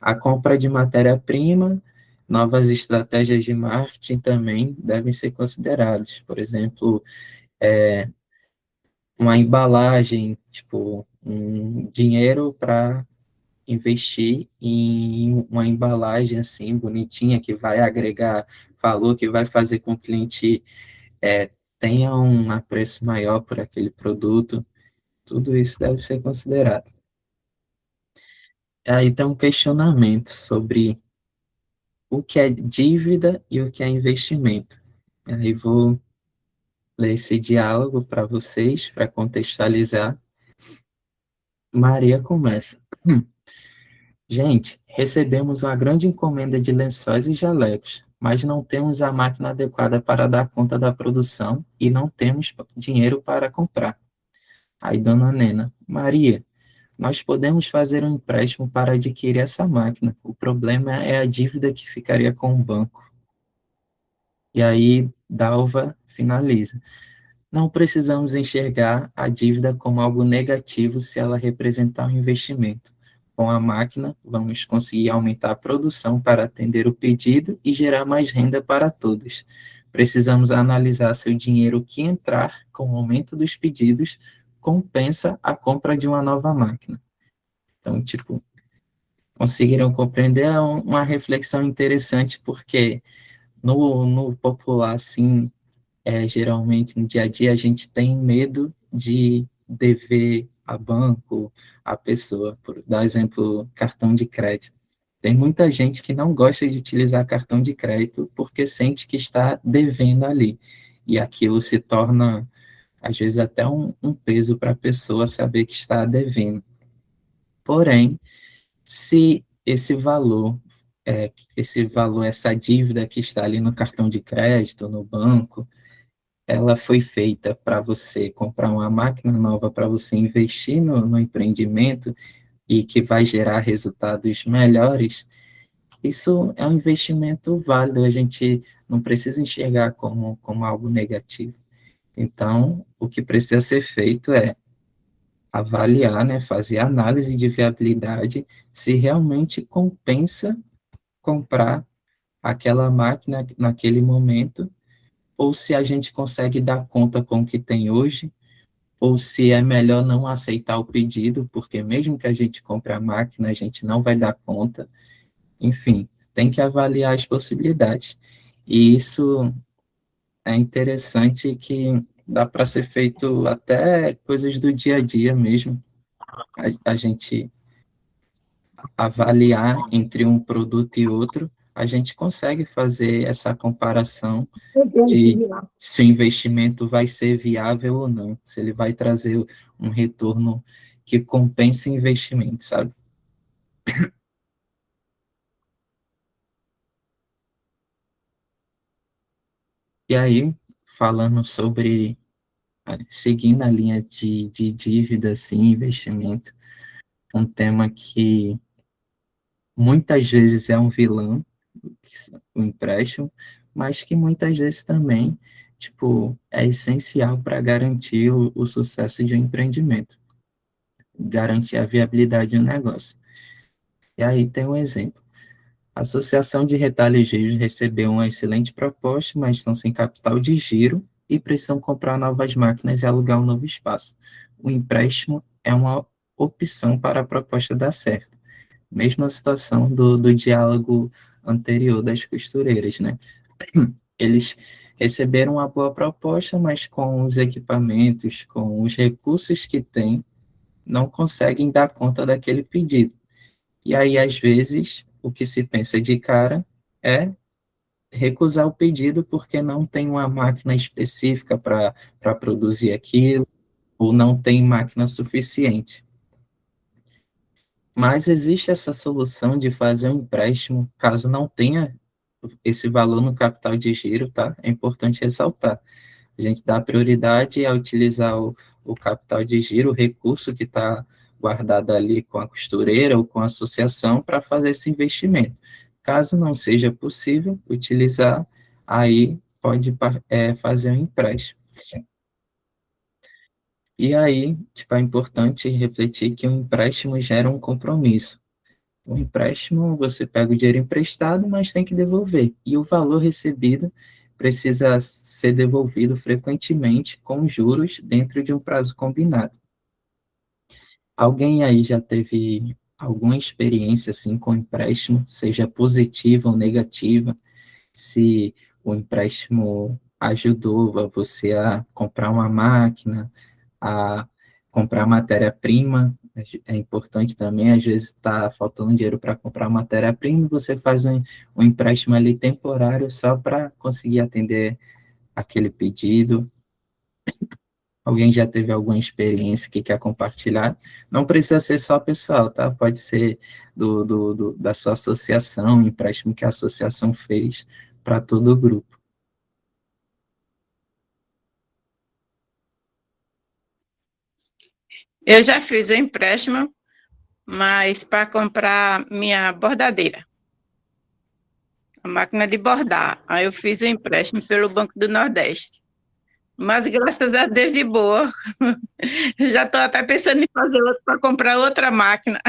A compra de matéria-prima, novas estratégias de marketing também devem ser consideradas. Por exemplo, uma embalagem, tipo, um dinheiro para investir em uma embalagem assim, bonitinha, que vai agregar valor, que vai fazer com que o cliente tenha um apreço maior por aquele produto. Tudo isso deve ser considerado. Aí tem um questionamento sobre o que é dívida e o que é investimento. Aí vou ler esse diálogo para vocês, para contextualizar. Maria começa. Gente, recebemos uma grande encomenda de lençóis e jalecos, mas não temos a máquina adequada para dar conta da produção e não temos dinheiro para comprar. Aí, dona Nena, Maria, nós podemos fazer um empréstimo para adquirir essa máquina. O problema é a dívida que ficaria com o banco. E aí, Dalva finaliza. Não precisamos enxergar a dívida como algo negativo se ela representar um investimento. Com a máquina, vamos conseguir aumentar a produção para atender o pedido e gerar mais renda para todos. Precisamos analisar se o dinheiro que entrar com o aumento dos pedidos compensa a compra de uma nova máquina. Então, tipo, conseguiram compreender uma reflexão interessante, porque no popular, assim, geralmente no dia a dia a gente tem medo de dever a banco, a pessoa, por dar exemplo, cartão de crédito. Tem muita gente que não gosta de utilizar cartão de crédito porque sente que está devendo ali, e aquilo se torna, às vezes, até um peso para a pessoa saber que está devendo. Porém, se esse valor, essa dívida que está ali no cartão de crédito, no banco, ela foi feita para você comprar uma máquina nova, para você investir no empreendimento e que vai gerar resultados melhores, isso é um investimento válido, a gente não precisa enxergar como algo negativo. Então, o que precisa ser feito é avaliar, né, fazer análise de viabilidade, se realmente compensa comprar aquela máquina naquele momento, ou se a gente consegue dar conta com o que tem hoje, ou se é melhor não aceitar o pedido, porque mesmo que a gente compre a máquina, a gente não vai dar conta. Enfim, tem que avaliar as possibilidades. E isso é interessante, que dá para ser feito até coisas do dia a dia mesmo. A gente avaliar entre um produto e outro, a gente consegue fazer essa comparação de se o investimento vai ser viável ou não, se ele vai trazer um retorno que compense o investimento, sabe? E aí, falando sobre, seguindo a linha de dívida, assim, investimento, um tema que muitas vezes é um vilão, o empréstimo, mas que muitas vezes também, tipo, é essencial para garantir o sucesso de um empreendimento, garantir a viabilidade de um negócio. E aí tem um exemplo. A Associação de Retalhos e Giros recebeu uma excelente proposta, mas estão sem capital de giro e precisam comprar novas máquinas e alugar um novo espaço. O empréstimo é uma opção para a proposta dar certo. Mesma situação do diálogo anterior das costureiras, né? Eles receberam uma boa proposta, mas com os equipamentos, com os recursos que têm, não conseguem dar conta daquele pedido. E aí, às vezes, o que se pensa de cara é recusar o pedido porque não tem uma máquina específica para produzir aquilo, ou não tem máquina suficiente. Mas existe essa solução de fazer um empréstimo, caso não tenha esse valor no capital de giro, tá? É importante ressaltar. A gente dá prioridade a utilizar o capital de giro, o recurso que está guardado ali com a costureira ou com a associação para fazer esse investimento. Caso não seja possível utilizar, aí pode fazer um empréstimo. E aí, tipo, é importante refletir que um empréstimo gera um compromisso. O empréstimo, você pega o dinheiro emprestado, mas tem que devolver. E o valor recebido precisa ser devolvido frequentemente com juros dentro de um prazo combinado. Alguém aí já teve alguma experiência assim com empréstimo, seja positiva ou negativa? Se o empréstimo ajudou você a comprar uma máquina, a comprar matéria-prima, é importante também, às vezes está faltando dinheiro para comprar matéria-prima, você faz um empréstimo ali temporário só para conseguir atender aquele pedido. Alguém já teve alguma experiência que quer compartilhar? Não precisa ser só pessoal, tá? Pode ser da sua associação, um empréstimo que a associação fez para todo o grupo. Eu já fiz o empréstimo, mas para comprar minha bordadeira, a máquina de bordar. Aí eu fiz o empréstimo pelo Banco do Nordeste. Mas graças a Deus de boa. Já estou até pensando em fazer outro para comprar outra máquina.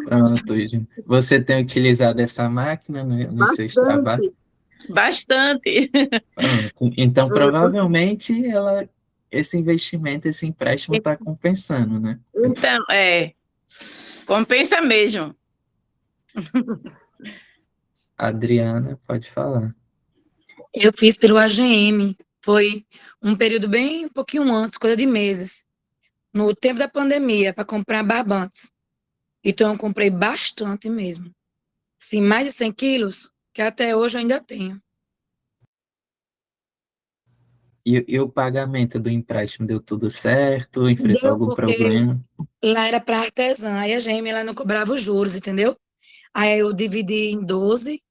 Pronto, você tem utilizado essa máquina no seu trabalho? Bastante. Pronto. Então, provavelmente, esse investimento, esse empréstimo está compensando, né? Então, compensa mesmo. Adriana, pode falar. Eu fiz pelo AGM, foi um período bem, um pouquinho antes, coisa de meses, no tempo da pandemia, para comprar barbantes. Então, eu comprei bastante mesmo. Sim, mais de 100 quilos, que até hoje eu ainda tenho. E o pagamento do empréstimo deu tudo certo? Enfrentou Deu algum porque problema? lá era para artesã, aí a AGM ela não cobrava os juros, entendeu? Aí eu dividi em 12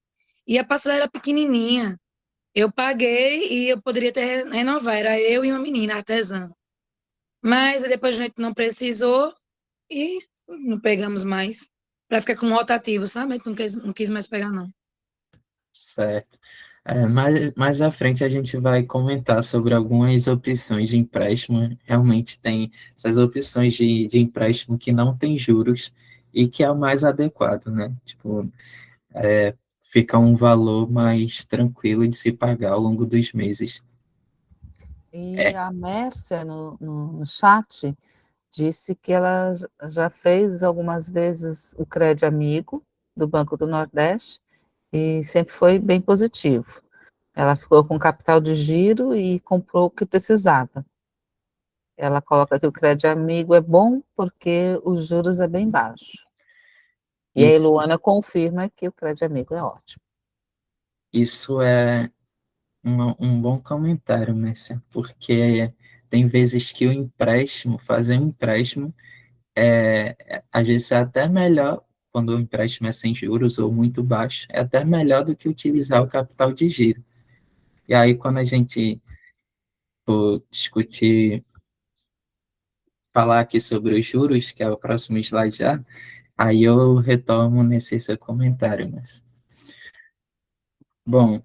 e a parcela era pequenininha. Eu paguei e eu poderia ter renovar, era eu e uma menina artesã. Mas aí depois a gente não precisou e não pegamos mais. Para ficar com um rotativo, sabe? A gente não quis mais pegar, não. Certo. Mais à frente a gente vai comentar sobre algumas opções de empréstimo. Realmente tem essas opções de empréstimo que não tem juros e que é o mais adequado, né? Tipo, fica um valor mais tranquilo de se pagar ao longo dos meses. E a Mércia, no chat, disse que ela já fez algumas vezes o Crédito Amigo do Banco do Nordeste e sempre foi bem positivo. Ela ficou com capital de giro e comprou o que precisava. Ela coloca que o Crédito Amigo é bom porque os juros é bem baixo. E a Luana confirma que o Crédito Amigo é ótimo. Isso é um bom comentário, Mércia, porque tem vezes que fazer um empréstimo, às vezes é até melhor, quando o empréstimo é sem juros ou muito baixo, é até melhor do que utilizar o capital de giro. E aí, quando a gente for discutir, falar aqui sobre os juros, que é o próximo slide já, aí eu retomo nesse seu comentário, Mércia. Bom,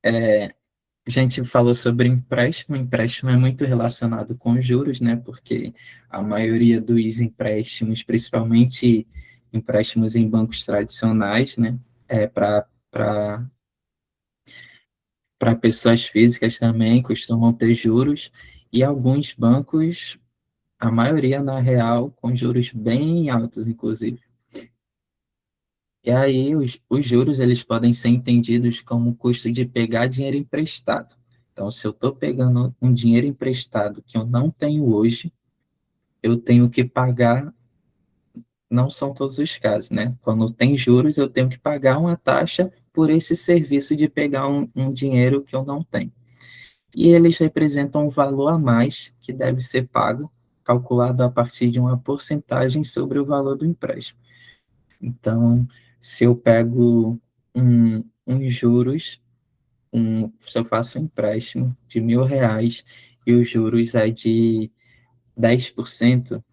a gente falou sobre empréstimo. Empréstimo é muito relacionado com juros, né? Porque a maioria dos empréstimos, principalmente empréstimos em bancos tradicionais, né? Para pessoas físicas também costumam ter juros, e alguns bancos, a maioria na real, com juros bem altos, inclusive. E aí, os juros, eles podem ser entendidos como o custo de pegar dinheiro emprestado. Então, se eu estou pegando um dinheiro emprestado que eu não tenho hoje, eu tenho que pagar, não são todos os casos, né? Quando tem juros, eu tenho que pagar uma taxa por esse serviço de pegar um dinheiro que eu não tenho. E eles representam um valor a mais que deve ser pago, calculado a partir de uma porcentagem sobre o valor do empréstimo. Então, se eu pego uns juros, se eu faço um empréstimo de R$ 1.000 e os juros é de 10%,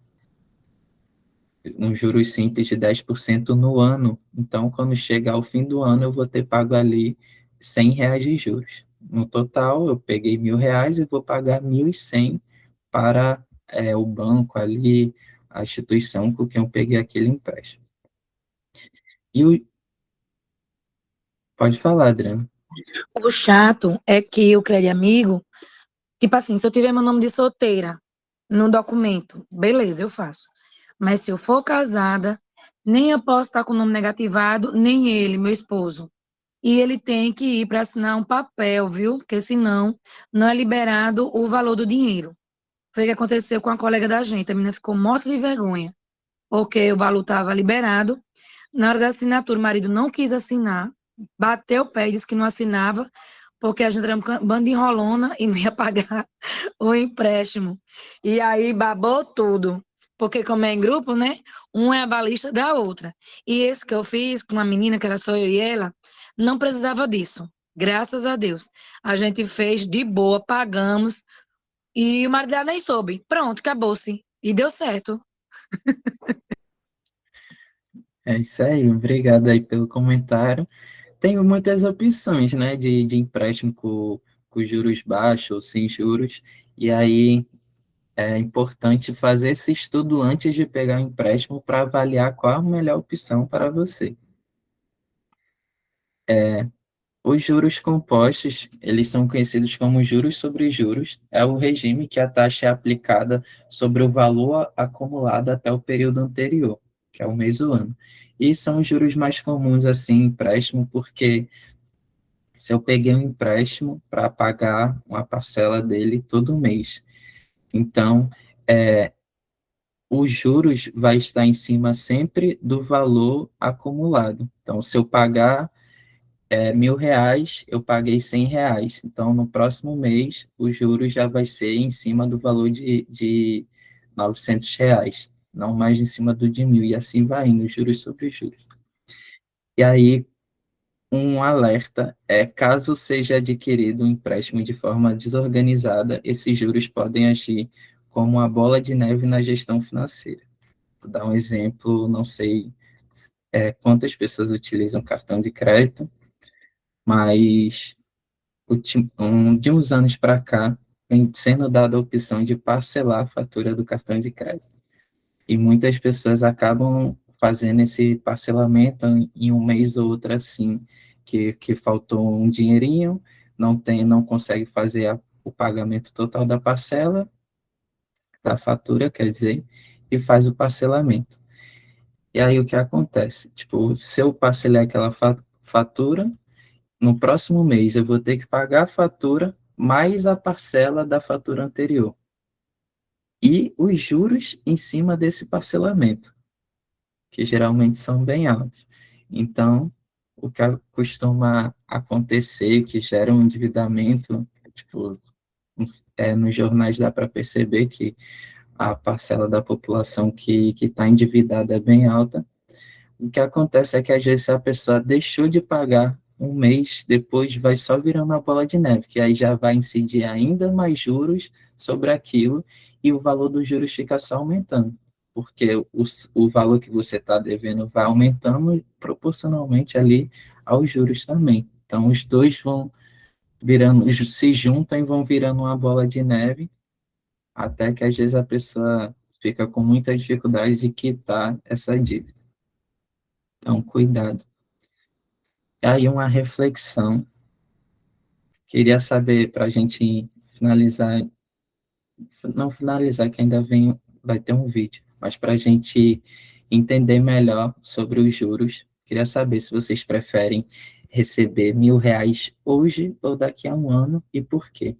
um juros simples de 10% no ano. Então, quando chegar ao fim do ano, eu vou ter pago ali R$ 100 de juros. No total, eu peguei R$ 1.000 e vou pagar 1.100 para o banco ali, a instituição com quem eu peguei aquele empréstimo. Pode falar, Adriana. O chato é que o crédito amigo, tipo assim, se eu tiver meu nome de solteira no documento, beleza, eu faço. Mas se eu for casada, nem eu posso estar com o nome negativado, nem ele, meu esposo. E ele tem que ir para assinar um papel, viu? Porque senão não é liberado o valor do dinheiro. Foi o que aconteceu com a colega da gente. A menina ficou morta de vergonha, porque o valor estava liberado. Na hora da assinatura, o marido não quis assinar, bateu o pé e disse que não assinava, porque a gente era um bando de enrolona e não ia pagar o empréstimo. E aí babou tudo, porque como é em grupo, né? Um é a balista da outra. E esse que eu fiz com uma menina, que era só eu e ela, não precisava disso. Graças a Deus. A gente fez de boa, pagamos, e o marido dela nem soube. Pronto, acabou-se. E deu certo. É isso aí, obrigado aí pelo comentário. Tenho muitas opções, né, de empréstimo com juros baixos ou sem juros, e aí é importante fazer esse estudo antes de pegar o empréstimo para avaliar qual a melhor opção para você. Os juros compostos, eles são conhecidos como juros sobre juros, é o regime que a taxa é aplicada sobre o valor acumulado até o período anterior, que é o mês ou ano. E são os juros mais comuns, assim, em empréstimo, porque se eu peguei um empréstimo para pagar uma parcela dele todo mês, então, os juros vai estar em cima sempre do valor acumulado. Então, se eu pagar R$ 1.000, eu paguei R$ 100. Então, no próximo mês, o juros já vai ser em cima do valor de R$ 900, não mais em cima do de 1.000, e assim vai indo, juros sobre juros. E aí, um alerta caso seja adquirido um empréstimo de forma desorganizada, esses juros podem agir como uma bola de neve na gestão financeira. Vou dar um exemplo, não sei quantas pessoas utilizam cartão de crédito, mas de uns anos para cá, vem sendo dada a opção de parcelar a fatura do cartão de crédito. E muitas pessoas acabam fazendo esse parcelamento em um mês ou outro assim, que faltou um dinheirinho, não consegue fazer o pagamento total da parcela, da fatura, quer dizer, e faz o parcelamento. E aí o que acontece? Tipo, se eu parcelar aquela fatura, no próximo mês eu vou ter que pagar a fatura mais a parcela da fatura anterior. E os juros em cima desse parcelamento, que geralmente são bem altos. Então, o que costuma acontecer, que gera um endividamento, tipo, nos jornais dá para perceber que a parcela da população que está endividada é bem alta. O que acontece é que, às vezes, a pessoa deixou de pagar um mês, depois vai só virando uma bola de neve, que aí já vai incidir ainda mais juros sobre aquilo, e o valor dos juros fica só aumentando, porque o valor que você está devendo vai aumentando proporcionalmente ali aos juros também. Então, os dois vão virando, se juntam e vão virando uma bola de neve, até que, às vezes, a pessoa fica com muita dificuldade de quitar essa dívida. Então, cuidado. E aí, uma reflexão. Queria saber, para a gente finalizar, não finalizar, que ainda vai ter um vídeo, mas para a gente entender melhor sobre os juros, queria saber se vocês preferem receber R$ 1.000 hoje ou daqui a um ano e por quê.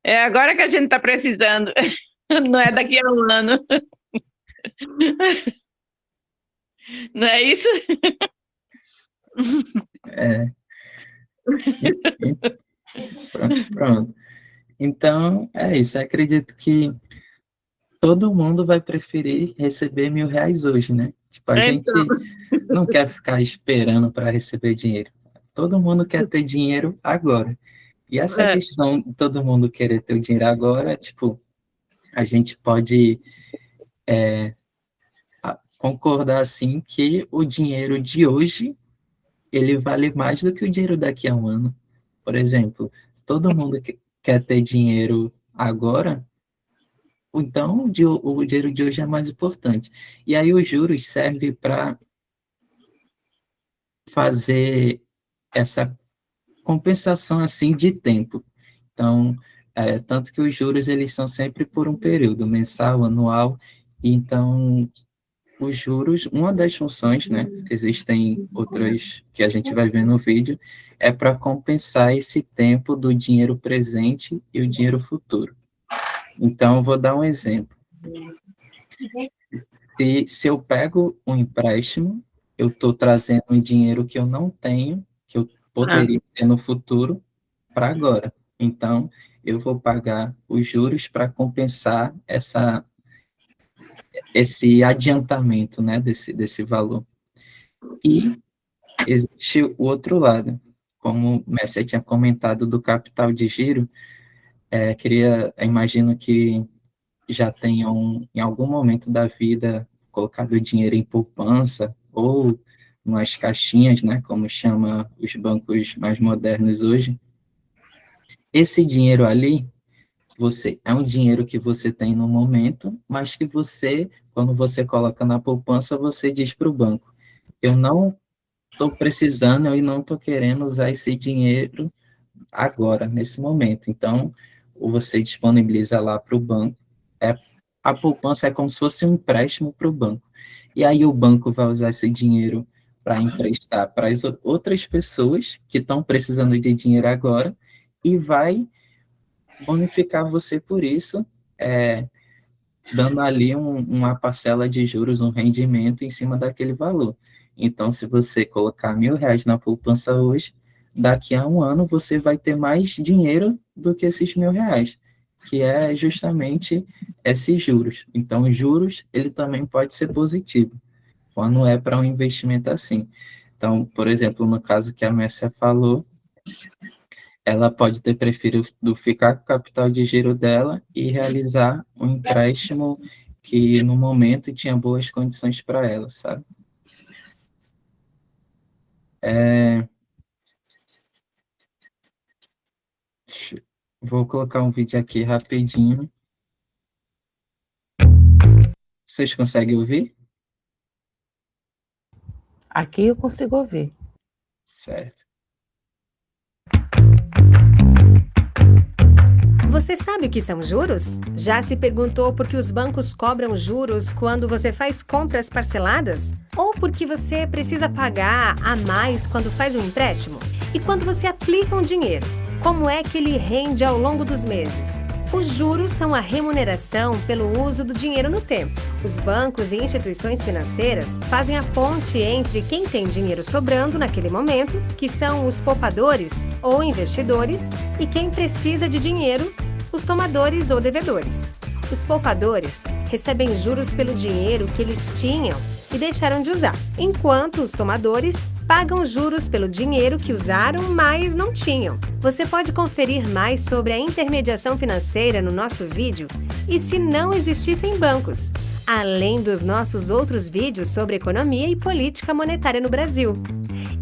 É agora que a gente está precisando, não é daqui a um ano. Não é isso? É. Pronto. Então, é isso. Eu acredito que todo mundo vai preferir receber R$ 1.000 hoje, né? Tipo, a gente não quer ficar esperando para receber dinheiro. Todo mundo quer ter dinheiro agora. E essa questão de todo mundo querer ter o dinheiro agora, tipo, a gente pode concordar, assim, que o dinheiro de hoje, ele vale mais do que o dinheiro daqui a um ano. Por exemplo, se todo mundo quer ter dinheiro agora, então o dinheiro de hoje é mais importante. E aí os juros servem para fazer essa compensação assim de tempo. Então, tanto que os juros eles são sempre por um período, mensal, anual. Então, os juros, uma das funções, né, existem outras que a gente vai ver no vídeo, é para compensar esse tempo do dinheiro presente e o dinheiro futuro. Então, eu vou dar um exemplo. Se eu pego um empréstimo, eu estou trazendo um dinheiro que eu não tenho, que eu poderia ter no futuro, para agora. Então, eu vou pagar os juros para compensar esse adiantamento, né, desse valor. E existe o outro lado, como o Messi tinha comentado do capital de giro, imagino que já tenham, em algum momento da vida, colocado dinheiro em poupança, ou umas caixinhas, né, como chama os bancos mais modernos hoje. Esse dinheiro ali, é um dinheiro que você tem no momento, mas que você, quando você coloca na poupança, você diz para o banco, eu não estou precisando e não estou querendo usar esse dinheiro agora, nesse momento. Então, você disponibiliza lá para o banco, a poupança é como se fosse um empréstimo para o banco. E aí o banco vai usar esse dinheiro para emprestar para as outras pessoas que estão precisando de dinheiro agora e vai bonificar você por isso, dando ali uma parcela de juros, um rendimento em cima daquele valor. Então, se você colocar R$ 1.000 na poupança hoje, daqui a um ano você vai ter mais dinheiro do que esses R$ 1.000, que é justamente esses juros. Então, os juros, ele também pode ser positivo, quando é para um investimento assim. Então, por exemplo, no caso que a Mércia falou, ela pode ter preferido ficar com o capital de giro dela e realizar um empréstimo que, no momento, tinha boas condições para ela, sabe? Vou colocar um vídeo aqui rapidinho. Vocês conseguem ouvir? Aqui eu consigo ouvir. Certo. Você sabe o que são juros? Já se perguntou por que os bancos cobram juros quando você faz compras parceladas? Ou porque você precisa pagar a mais quando faz um empréstimo? E quando você aplica um dinheiro, como é que ele rende ao longo dos meses? Os juros são a remuneração pelo uso do dinheiro no tempo. Os bancos e instituições financeiras fazem a ponte entre quem tem dinheiro sobrando naquele momento, que são os poupadores ou investidores, e quem precisa de dinheiro, os tomadores ou devedores. Os poupadores recebem juros pelo dinheiro que eles tinham e deixaram de usar, enquanto os tomadores pagam juros pelo dinheiro que usaram, mas não tinham. Você pode conferir mais sobre a intermediação financeira no nosso vídeo E se não existissem bancos, além dos nossos outros vídeos sobre economia e política monetária no Brasil.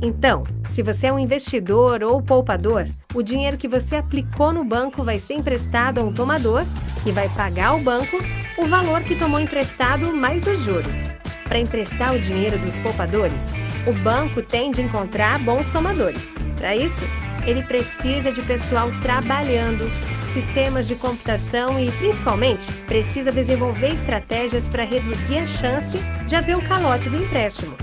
Então, se você é um investidor ou poupador, o dinheiro que você aplicou no banco vai ser emprestado a um tomador e vai pagar ao banco o valor que tomou emprestado mais os juros. Para emprestar o dinheiro dos poupadores, o banco tem de encontrar bons tomadores. Para isso, ele precisa de pessoal trabalhando, sistemas de computação e, principalmente, precisa desenvolver estratégias para reduzir a chance de haver o calote do empréstimo.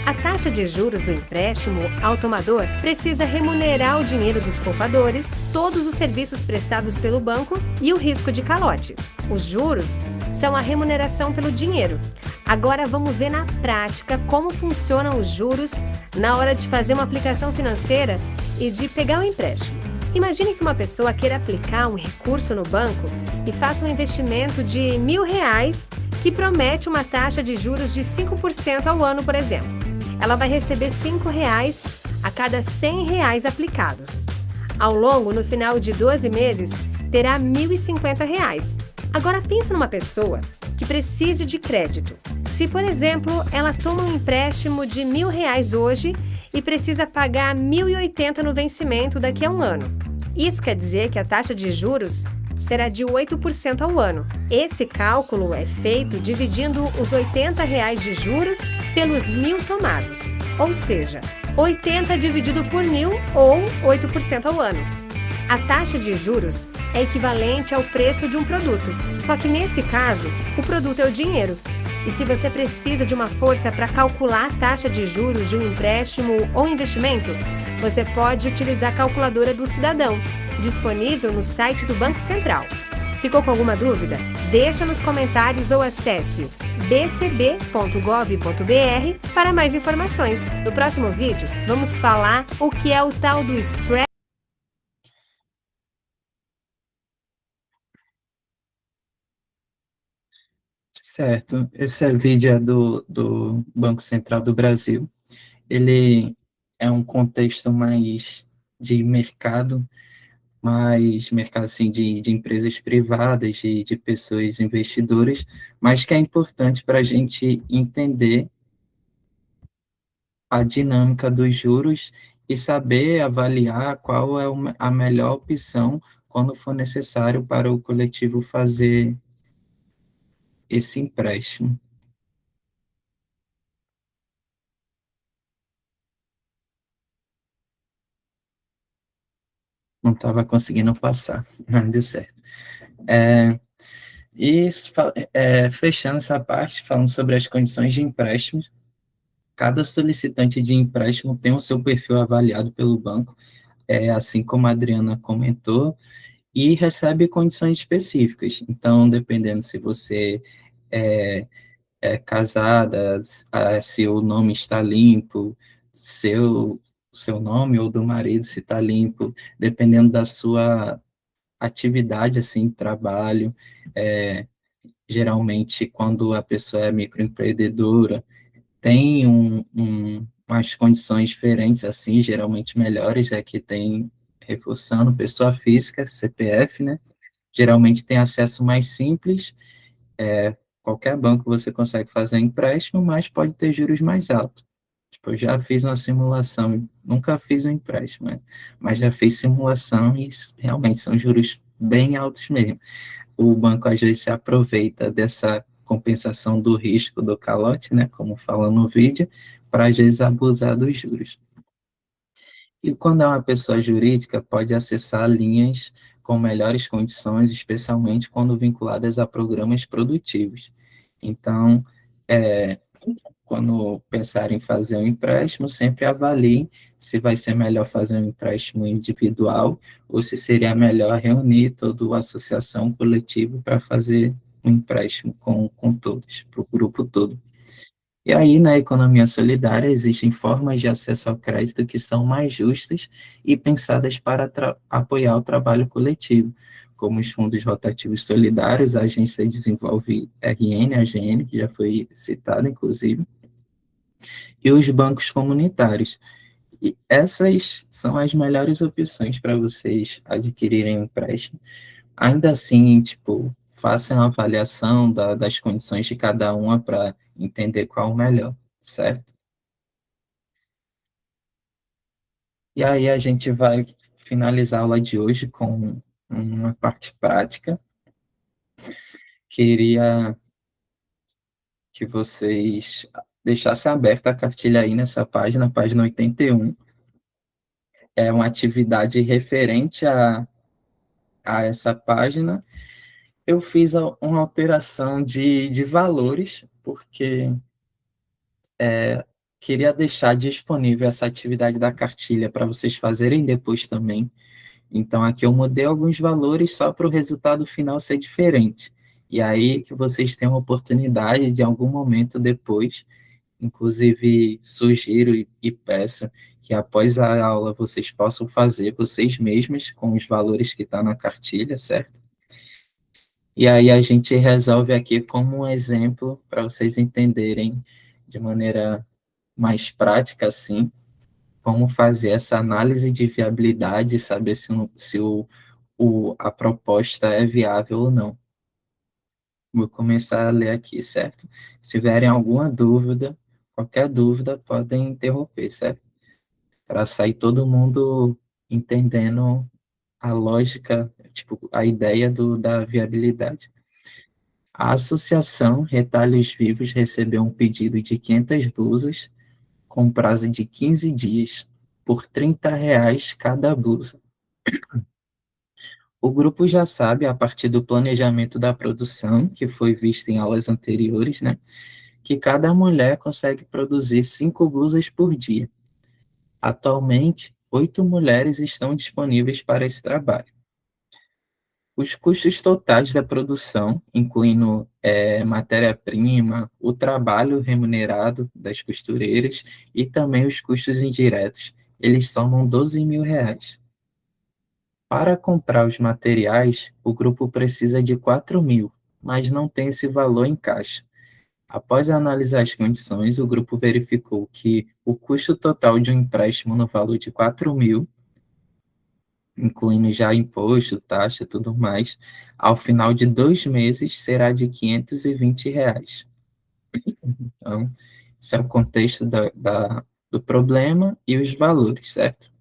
A taxa de juros do empréstimo ao tomador precisa remunerar o dinheiro dos poupadores, todos os serviços prestados pelo banco e o risco de calote. Os juros são a remuneração pelo dinheiro. Agora vamos ver na prática como funcionam os juros na hora de fazer uma aplicação financeira e de pegar um empréstimo. Imagine que uma pessoa queira aplicar um recurso no banco e faça um investimento de R$1.000 que promete uma taxa de juros de 5% ao ano, por exemplo. Ela vai receber R$5 a cada R$100 aplicados. Ao longo, no final de 12 meses, terá R$1.050. Agora pense numa pessoa que precise de crédito. Se, por exemplo, ela toma um empréstimo de R$1.000 hoje e precisa pagar R$1.080 no vencimento daqui a um ano. Isso quer dizer que a taxa de juros será de 8% ao ano. Esse cálculo é feito dividindo os R$80 de juros pelos 1.000 tomados, ou seja, 80 dividido por 1.000 ou 8% ao ano. A taxa de juros é equivalente ao preço de um produto, só que nesse caso, o produto é o dinheiro. E se você precisa de uma força para calcular a taxa de juros de um empréstimo ou investimento, você pode utilizar a calculadora do cidadão, disponível no site do Banco Central. Ficou com alguma dúvida? Deixa nos comentários ou acesse bcb.gov.br para mais informações. No próximo vídeo, vamos falar o que é o tal do spread. Certo, esse vídeo é do Banco Central do Brasil. Ele é um contexto mais de mercado, mais mercado assim, de empresas privadas, de pessoas investidoras, mas que é importante para a gente entender a dinâmica dos juros e saber avaliar qual é a melhor opção quando for necessário para o coletivo fazer esse empréstimo. Não estava conseguindo passar, mas deu certo. Fechando essa parte, falando sobre as condições de empréstimo, cada solicitante de empréstimo tem o seu perfil avaliado pelo banco, assim como a Adriana comentou, e recebe condições específicas. Então, dependendo se você é casada, se o nome está limpo, seu nome ou do marido se está limpo, dependendo da sua atividade, assim, trabalho, geralmente quando a pessoa é microempreendedora, tem umas condições diferentes, assim, geralmente melhores, que tem, reforçando, pessoa física, CPF, né, geralmente tem acesso mais simples, qualquer banco você consegue fazer empréstimo, mas pode ter juros mais altos. Tipo, eu já fiz uma simulação, nunca fiz um empréstimo, né, mas já fiz simulação e realmente são juros bem altos mesmo. O banco às vezes se aproveita dessa compensação do risco do calote, né, como fala no vídeo, para às vezes abusar dos juros. E quando é uma pessoa jurídica, pode acessar linhas com melhores condições, especialmente quando vinculadas a programas produtivos. Então, quando pensar em fazer um empréstimo, sempre avalie se vai ser melhor fazer um empréstimo individual ou se seria melhor reunir toda a associação coletiva para fazer um empréstimo com todos, para o grupo todo. E aí, na economia solidária, existem formas de acesso ao crédito que são mais justas e pensadas para apoiar o trabalho coletivo, como os fundos rotativos solidários, a agência desenvolve RN, AGN, que já foi citada, inclusive, e os bancos comunitários. E essas são as melhores opções para vocês adquirirem um empréstimo. Ainda assim, tipo, façam a avaliação das condições de cada uma para entender qual o melhor, certo? E aí a gente vai finalizar a aula de hoje com uma parte prática. Queria que vocês deixassem aberta a cartilha aí nessa página 81. É uma atividade referente a essa página. Eu fiz uma alteração de valores, porque queria deixar disponível essa atividade da cartilha para vocês fazerem depois também. Então, aqui eu mudei alguns valores só para o resultado final ser diferente. E aí que vocês tenham a oportunidade de, em algum momento depois, inclusive sugiro e peço que após a aula vocês possam fazer vocês mesmos com os valores que estão na cartilha, certo? E aí a gente resolve aqui como um exemplo para vocês entenderem de maneira mais prática, assim, como fazer essa análise de viabilidade, saber a proposta é viável ou não. Vou começar a ler aqui, certo? Se tiverem alguma dúvida, qualquer dúvida, podem interromper, certo? Para sair todo mundo entendendo a lógica, tipo, a ideia da viabilidade. A Associação Retalhos Vivos recebeu um pedido de 500 blusas com prazo de 15 dias, por R$ 30 cada blusa. O grupo já sabe, a partir do planejamento da produção, que foi visto em aulas anteriores, né, que cada mulher consegue produzir 5 blusas por dia. Atualmente, 8 mulheres estão disponíveis para esse trabalho. Os custos totais da produção, incluindo matéria-prima, o trabalho remunerado das costureiras e também os custos indiretos, eles somam R$ 12.000. Para comprar os materiais, o grupo precisa de 4.000, mas não tem esse valor em caixa. Após analisar as condições, o grupo verificou que o custo total de um empréstimo no valor de 4.000, incluindo já imposto, taxa e tudo mais, ao final de 2 meses será de R$ 520. Então, esse é o contexto do problema e os valores, certo?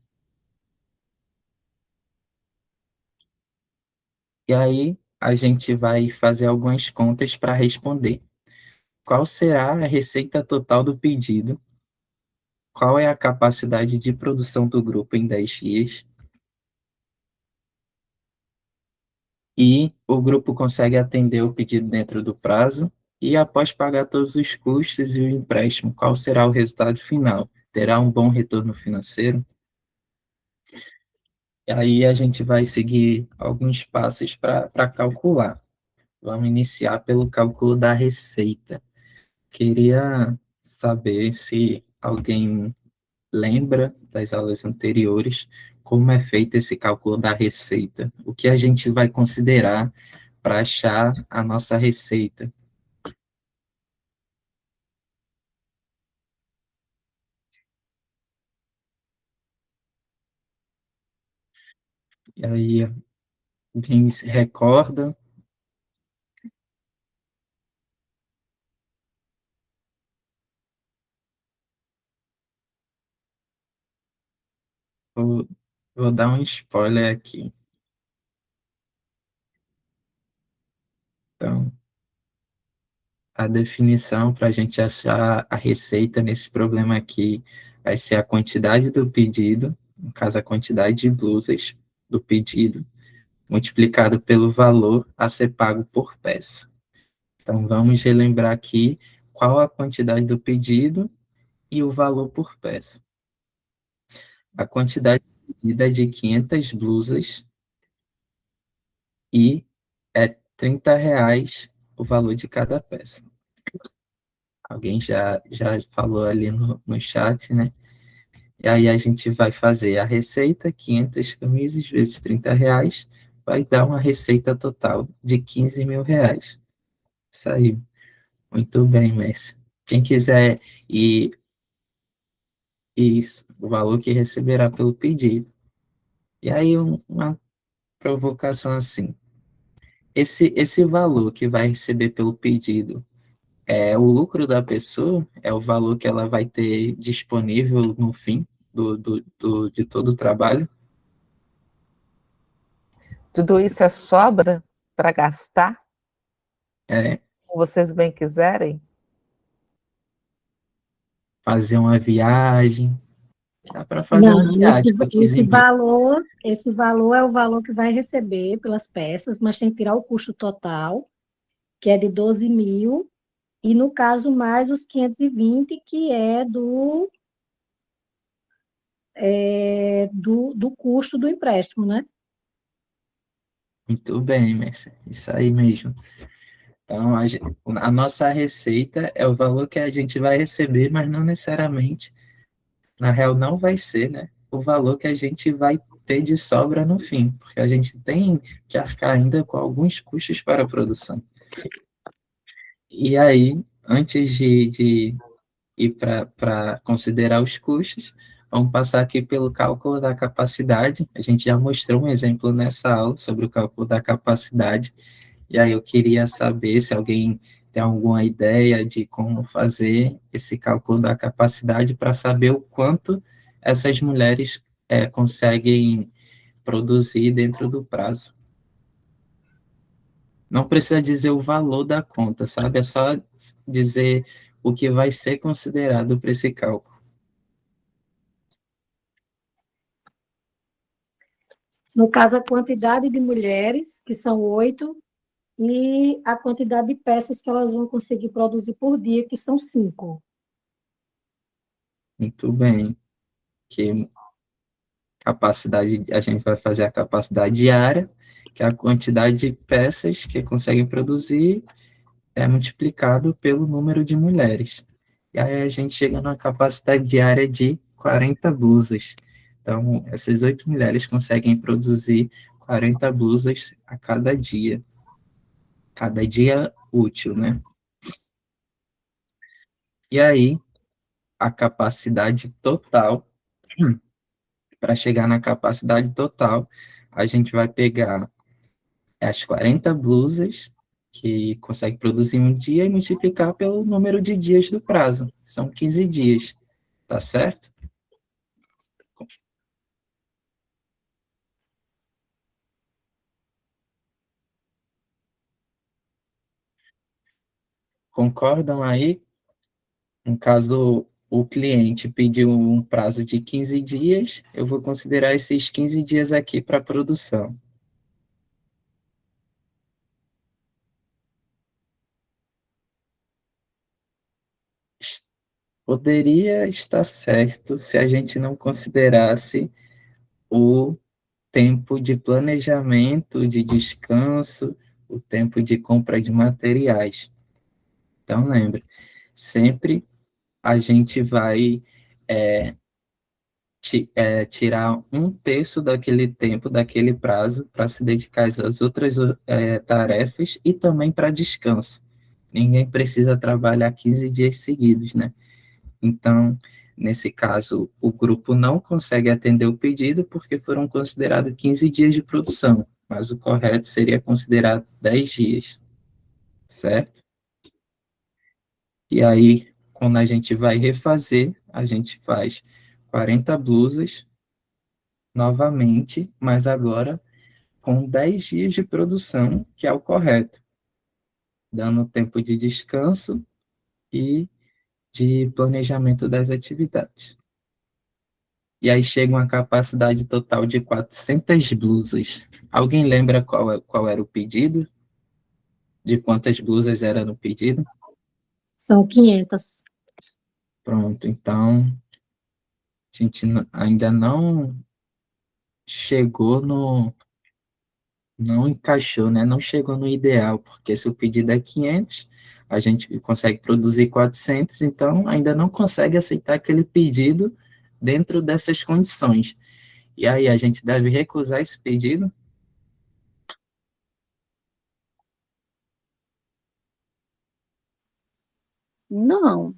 E aí, a gente vai fazer algumas contas para responder. Qual será a receita total do pedido? Qual é a capacidade de produção do grupo em 10 dias? E o grupo consegue atender o pedido dentro do prazo? E após pagar todos os custos e o empréstimo, qual será o resultado final? Terá um bom retorno financeiro? E aí a gente vai seguir alguns passos para calcular. Vamos iniciar pelo cálculo da receita. Queria saber se alguém lembra das aulas anteriores como é feito esse cálculo da receita. O que a gente vai considerar para achar a nossa receita. E aí, quem se recorda? Vou dar um spoiler aqui. Então, a definição para a gente achar a receita nesse problema aqui vai ser a quantidade do pedido, no caso, a quantidade de blusas do pedido, multiplicado pelo valor a ser pago por peça. Então, vamos relembrar aqui qual a quantidade do pedido e o valor por peça. A quantidade pedida é de 500 blusas e é R$ 30 o valor de cada peça. Alguém já falou ali no chat, né? E aí a gente vai fazer a receita, 500 camisas vezes R$ 30, vai dar uma receita total de R$ 15.000. Isso aí. Muito bem, Messi. Quem quiser ir, isso, o valor que receberá pelo pedido. E aí uma provocação assim. Esse valor que vai receber pelo pedido é o lucro da pessoa? É o valor que ela vai ter disponível no fim de todo o trabalho? Tudo isso é sobra para gastar? É. Como vocês bem quiserem? Fazer uma viagem. Dá para fazer uma Não, viagem com 15 mil. esse valor é o valor que vai receber pelas peças, mas tem que tirar o custo total, que é de 12.000, E no caso, mais os 520, que é do custo do empréstimo, né? Muito bem, Mércia. Isso aí mesmo. Então, a nossa receita é o valor que a gente vai receber, mas não necessariamente, na real, não vai ser, né? O valor que a gente vai ter de sobra no fim, porque a gente tem que arcar ainda com alguns custos para a produção. E aí, antes de ir para considerar os custos, vamos passar aqui pelo cálculo da capacidade. A gente já mostrou um exemplo nessa aula sobre o cálculo da capacidade, e aí eu queria saber se alguém tem alguma ideia de como fazer esse cálculo da capacidade para saber o quanto essas mulheres conseguem produzir dentro do prazo. Não precisa dizer o valor da conta, sabe? É só dizer o que vai ser considerado para esse cálculo. No caso, a quantidade de mulheres, que são 8, e a quantidade de peças que elas vão conseguir produzir por dia, que são 5. Muito bem. Que capacidade, a gente vai fazer a capacidade diária, que é a quantidade de peças que conseguem produzir, é multiplicado pelo número de mulheres. E aí a gente chega numa capacidade diária de 40 blusas. Então, essas 8 mulheres conseguem produzir 40 blusas a cada dia útil, né? E aí, a capacidade total, para chegar na capacidade total, a gente vai pegar as 40 blusas que consegue produzir um dia e multiplicar pelo número de dias do prazo. São 15 dias, tá certo? Concordam aí? No caso, o cliente pediu um prazo de 15 dias, eu vou considerar esses 15 dias aqui para produção. Poderia estar certo se a gente não considerasse o tempo de planejamento, de descanso, o tempo de compra de materiais. Então, lembre, sempre a gente vai tirar 1/3 daquele tempo, daquele prazo, para se dedicar às outras tarefas e também para descanso. Ninguém precisa trabalhar 15 dias seguidos, né? Então, nesse caso, o grupo não consegue atender o pedido porque foram considerados 15 dias de produção, mas o correto seria considerar 10 dias, certo? E aí, quando a gente vai refazer, a gente faz 40 blusas novamente, mas agora com 10 dias de produção, que é o correto, dando tempo de descanso e de planejamento das atividades. E aí chega uma capacidade total de 400 blusas. Alguém lembra qual era o pedido? De quantas blusas era no pedido? São 500. Pronto, então a gente ainda não chegou não encaixou, né? Não chegou no ideal, porque se o pedido é 500, a gente consegue produzir 400, então ainda não consegue aceitar aquele pedido dentro dessas condições. E aí a gente deve recusar esse pedido? Não.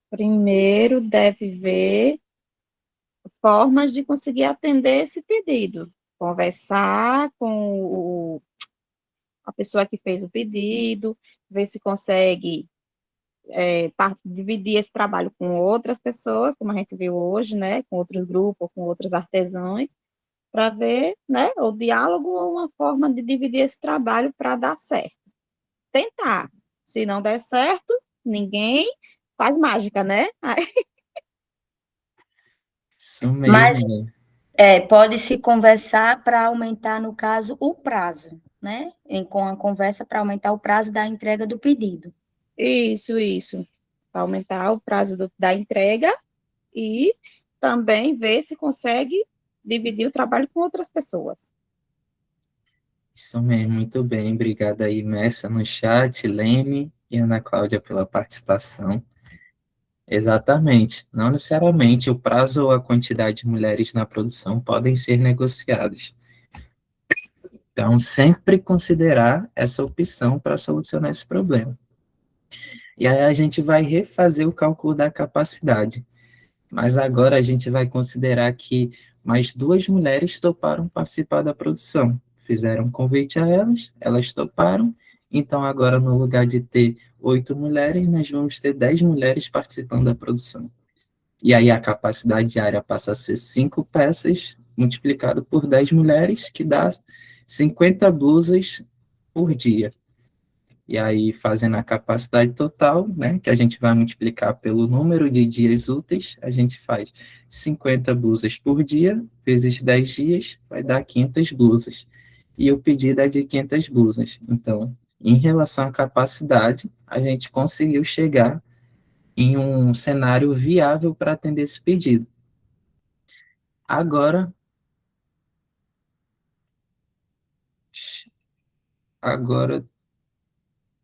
Primeiro deve ver formas de conseguir atender esse pedido. Conversar com a pessoa que fez o pedido, ver se consegue dividir esse trabalho com outras pessoas, como a gente viu hoje, né, com outros grupos, com outros artesãos, para ver, né, o diálogo ou uma forma de dividir esse trabalho para dar certo. Tentar. Se não der certo, ninguém faz mágica, né? Isso Mas mesmo. pode-se conversar para aumentar, no caso, o prazo, né? Com a conversa para aumentar o prazo da entrega do pedido. Isso. Para aumentar o prazo da entrega e também ver se consegue dividir o trabalho com outras pessoas. Isso mesmo, muito bem. Obrigado aí, Messa, no chat, Lene e Ana Cláudia pela participação. Exatamente. Não necessariamente o prazo ou a quantidade de mulheres na produção podem ser negociados. Então, sempre considerar essa opção para solucionar esse problema. E aí a gente vai refazer o cálculo da capacidade. Mas agora a gente vai considerar que mais 2 mulheres toparam participar da produção. Fizeram um convite a elas, elas toparam. Então, agora, no lugar de ter 8 mulheres, nós vamos ter 10 mulheres participando da produção. E aí a capacidade diária passa a ser 5 peças, multiplicado por 10 mulheres, que dá 50 blusas por dia. E aí, fazendo a capacidade total, né, que a gente vai multiplicar pelo número de dias úteis, a gente faz 50 blusas por dia, vezes 10 dias, vai dar 500 blusas. E o pedido é de 500 blusas. Então, em relação à capacidade, a gente conseguiu chegar em um cenário viável para atender esse pedido. Agora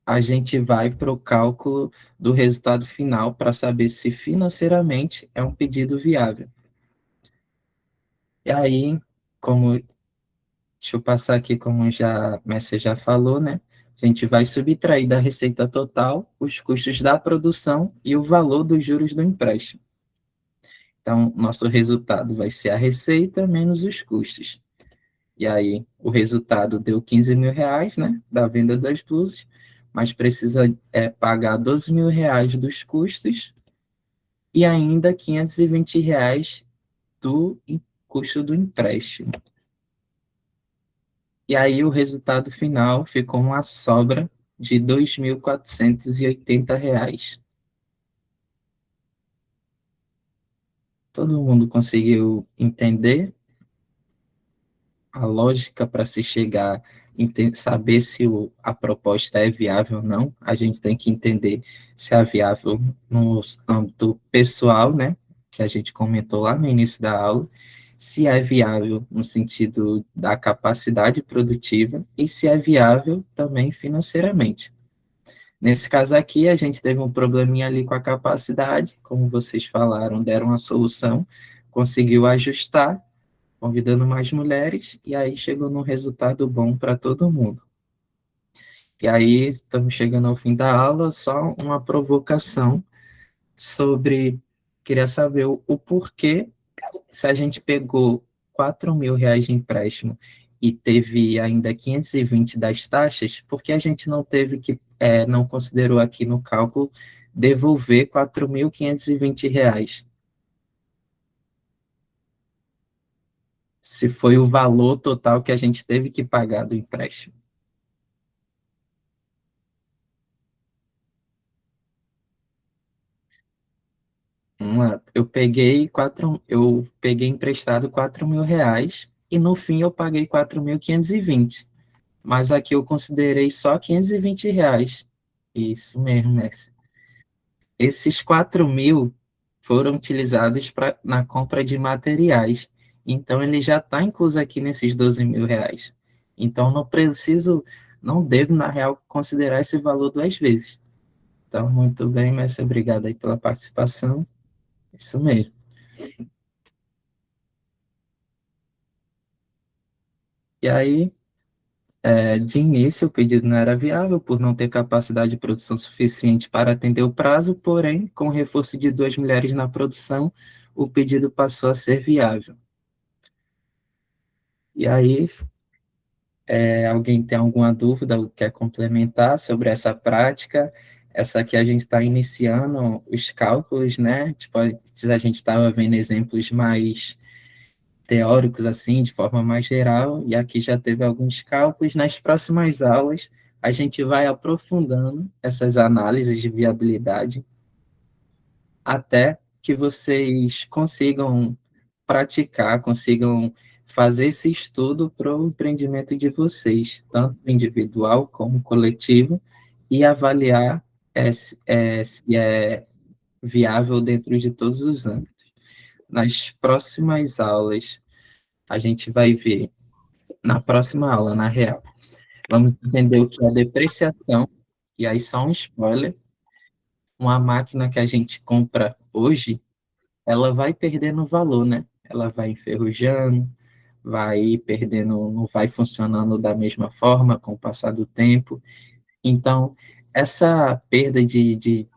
a gente vai para o cálculo do resultado final para saber se financeiramente é um pedido viável. E aí, deixa eu passar aqui como já Messi já falou, né? A gente vai subtrair da receita total os custos da produção e o valor dos juros do empréstimo. Então, nosso resultado vai ser a receita menos os custos. E aí, o resultado deu 15 mil reais, né? Da venda das blusas, mas precisa pagar 12 mil reais dos custos e ainda 520 reais do custo do empréstimo. E aí o resultado final ficou uma sobra de R$ 2.480. Todo mundo conseguiu entender a lógica para se chegar, saber se a proposta é viável ou não? A gente tem que entender se é viável no âmbito pessoal, né? Que a gente comentou lá no início da aula, se é viável no sentido da capacidade produtiva e se é viável também financeiramente. Nesse caso aqui, a gente teve um probleminha ali com a capacidade, como vocês falaram, deram a solução, conseguiu ajustar, convidando mais mulheres, e aí chegou num resultado bom para todo mundo. E aí, estamos chegando ao fim da aula, só uma provocação queria saber o porquê, se a gente pegou 4 mil reais de empréstimo e teve ainda 520 das taxas, porque a gente não teve não considerou aqui no cálculo devolver 4.520 reais. Se foi o valor total que a gente teve que pagar do empréstimo. Eu peguei emprestado 4 mil reais e no fim eu paguei 4.520. Mas aqui eu considerei só 520 reais. Isso mesmo, Messi. Esses 4 mil foram utilizados na compra de materiais. Então, ele já está incluso aqui nesses 12 mil reais. Então, não devo, na real, considerar esse valor 2 vezes. Então, muito bem, Messi, obrigado aí pela participação. Isso mesmo. E aí, de início, o pedido não era viável por não ter capacidade de produção suficiente para atender o prazo, porém, com o reforço de 2 mulheres na produção, o pedido passou a ser viável. E aí, alguém tem alguma dúvida ou quer complementar sobre essa prática? Essa aqui a gente está iniciando os cálculos, né? Tipo, antes a gente estava vendo exemplos mais teóricos, assim, de forma mais geral, e aqui já teve alguns cálculos. Nas próximas aulas, a gente vai aprofundando essas análises de viabilidade até que vocês consigam praticar, consigam fazer esse estudo para o empreendimento de vocês, tanto individual como coletivo, e avaliar se é viável dentro de todos os âmbitos. Nas próximas aulas, a gente vai ver, na próxima aula, na real, vamos entender o que é depreciação, e aí só um spoiler, uma máquina que a gente compra hoje, ela vai perdendo valor, né? Ela vai enferrujando, vai perdendo, não vai funcionando da mesma forma com o passar do tempo. Então, essa perda de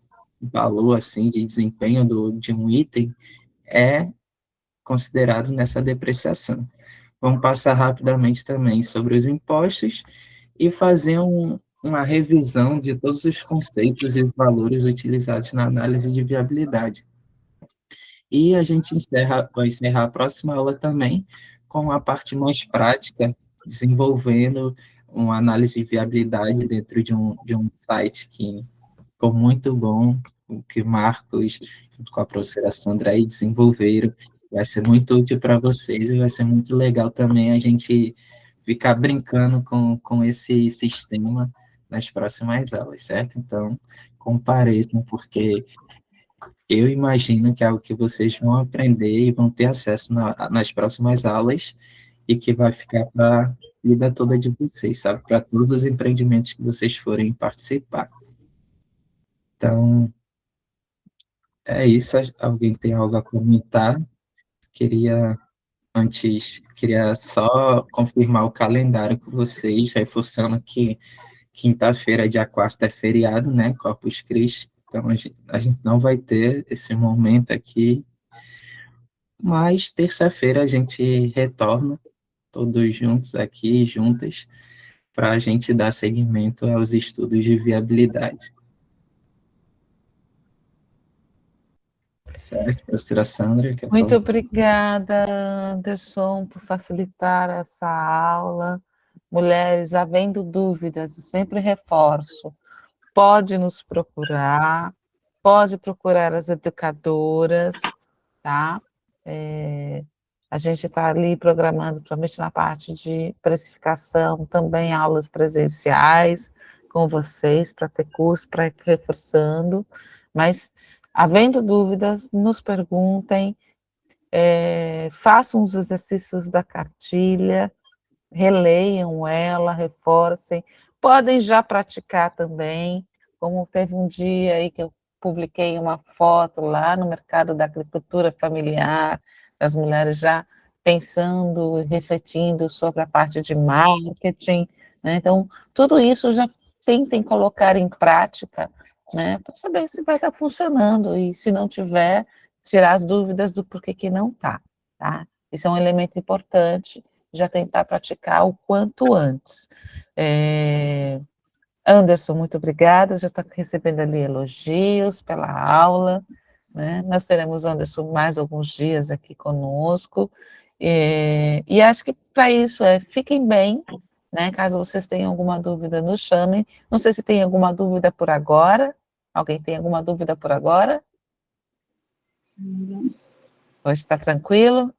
valor, assim, de desempenho de um item é considerado nessa depreciação. Vamos passar rapidamente também sobre os impostos e fazer uma revisão de todos os conceitos e valores utilizados na análise de viabilidade. E a gente vai encerrar a próxima aula também com a parte mais prática, desenvolvendo uma análise de viabilidade dentro de um site que ficou muito bom, o que o Marcos, junto com a professora Sandra, aí desenvolveram. Vai ser muito útil para vocês e vai ser muito legal também a gente ficar brincando com esse sistema nas próximas aulas, certo? Então, compareçam, porque eu imagino que é algo que vocês vão aprender e vão ter acesso nas próximas aulas e que vai ficar para a vida toda de vocês, sabe? Para todos os empreendimentos que vocês forem participar. Então, é isso. Alguém tem algo a comentar? Queria só confirmar o calendário com vocês, reforçando que quinta-feira, dia 4, é feriado, né? Corpus Christi. Então, a gente não vai ter esse momento aqui, mas terça-feira a gente retorna, todos juntos aqui, juntas, para a gente dar seguimento aos estudos de viabilidade. Certo, professora Sandra? Muito obrigada, Anderson, por facilitar essa aula. Mulheres, havendo dúvidas, eu sempre reforço, pode nos procurar, pode procurar as educadoras, tá? A gente está ali programando, principalmente na parte de precificação, também aulas presenciais com vocês, para ter curso, para ir reforçando, mas, havendo dúvidas, nos perguntem, façam os exercícios da cartilha, releiam ela, reforcem, podem já praticar também, como teve um dia aí que eu publiquei uma foto lá no mercado da agricultura familiar, das mulheres já pensando, refletindo sobre a parte de marketing, né? Então, tudo isso já tentem colocar em prática, né, para saber se vai estar funcionando, e se não tiver, tirar as dúvidas do porquê que não está, tá? Isso é um elemento importante, já tentar praticar o quanto antes. Anderson, muito obrigada, já está recebendo ali elogios pela aula, né? Nós teremos Anderson mais alguns dias aqui conosco, e acho que para isso fiquem bem, né? Caso vocês tenham alguma dúvida, nos chamem. Não sei se tem alguma dúvida por agora. Alguém tem alguma dúvida por agora? Hoje está tranquilo?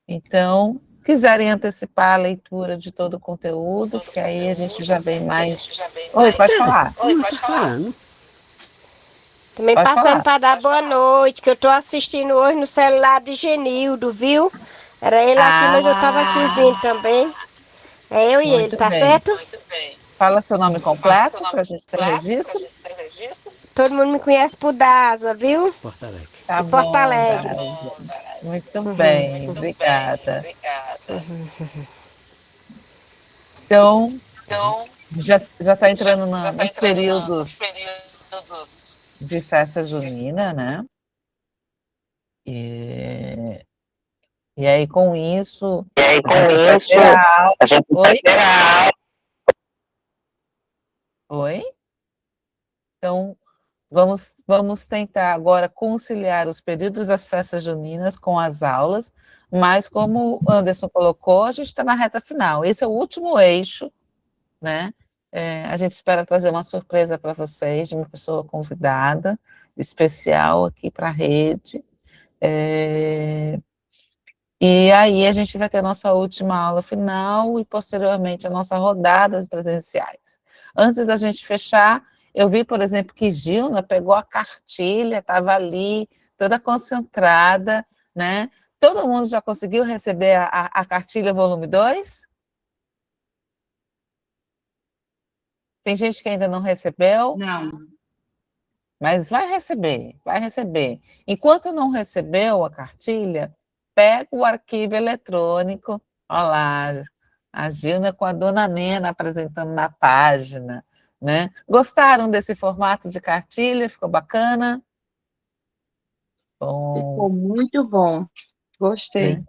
Então, quiserem antecipar a leitura de todo o conteúdo, porque aí a gente já vem mais... Oi, pode falar. Oi, pode falar. Também Pode passando falar. para dar boa noite, que eu estou assistindo hoje no celular de Genildo, viu? Era ele aqui, mas eu estava aqui vindo também. É eu e ele, Muito tá bem. certo? Fala seu nome completo para a gente ter registro. Todo mundo me conhece por Daza, viu? Porto Alegre. Tá De Porto bom, Alegre. Daza. Muito bem, obrigada. Então, já está entrando nos períodos de festa junina, né? E aí, com isso, a gente vai ter a aula. Oi? Então, vamos tentar agora conciliar os períodos das festas juninas com as aulas, mas como o Anderson colocou, a gente está na reta final. Esse é o último eixo, né? A gente espera trazer uma surpresa para vocês, de uma pessoa convidada, especial aqui para a rede. E aí a gente vai ter a nossa última aula final e, posteriormente, a nossa rodada presenciais. Antes da gente fechar, Eu vi, por exemplo, que Gilna pegou a cartilha, estava ali, toda concentrada, né? Todo mundo já conseguiu receber a cartilha volume 2? Tem gente que ainda não recebeu? Não. Mas vai receber, vai receber. Enquanto não recebeu a cartilha, pega o arquivo eletrônico. Olha lá, a Gilna com a dona Nena apresentando na página, né? Gostaram desse formato de cartilha? Ficou bacana? Bom. Ficou muito bom. Gostei. Né?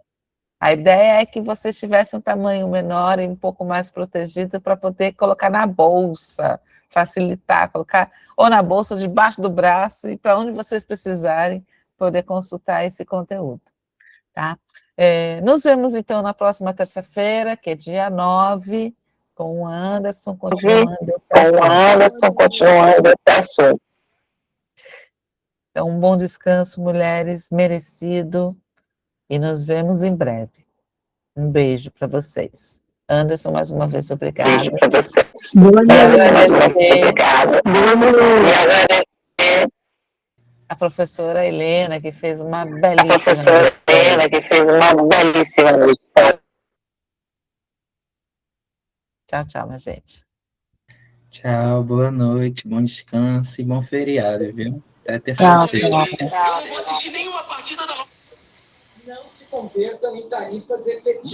A ideia é que vocês tivessem um tamanho menor e um pouco mais protegido para poder colocar na bolsa, facilitar, colocar ou na bolsa ou debaixo do braço e para onde vocês precisarem poder consultar esse conteúdo. Tá? Nos vemos, então, na próxima terça-feira, que é dia 9, com o Anderson continuando esse assunto. Então, um bom descanso, mulheres, merecido, e nos vemos em breve. Um beijo para vocês. Anderson, mais uma vez, obrigada. Beijo para vocês. A professora Helena, que fez uma belíssima Tchau, tchau, minha gente. Tchau, boa noite, bom descanso e bom feriado, viu? Até terça-feira. Não se convertam em tarifas efetivas.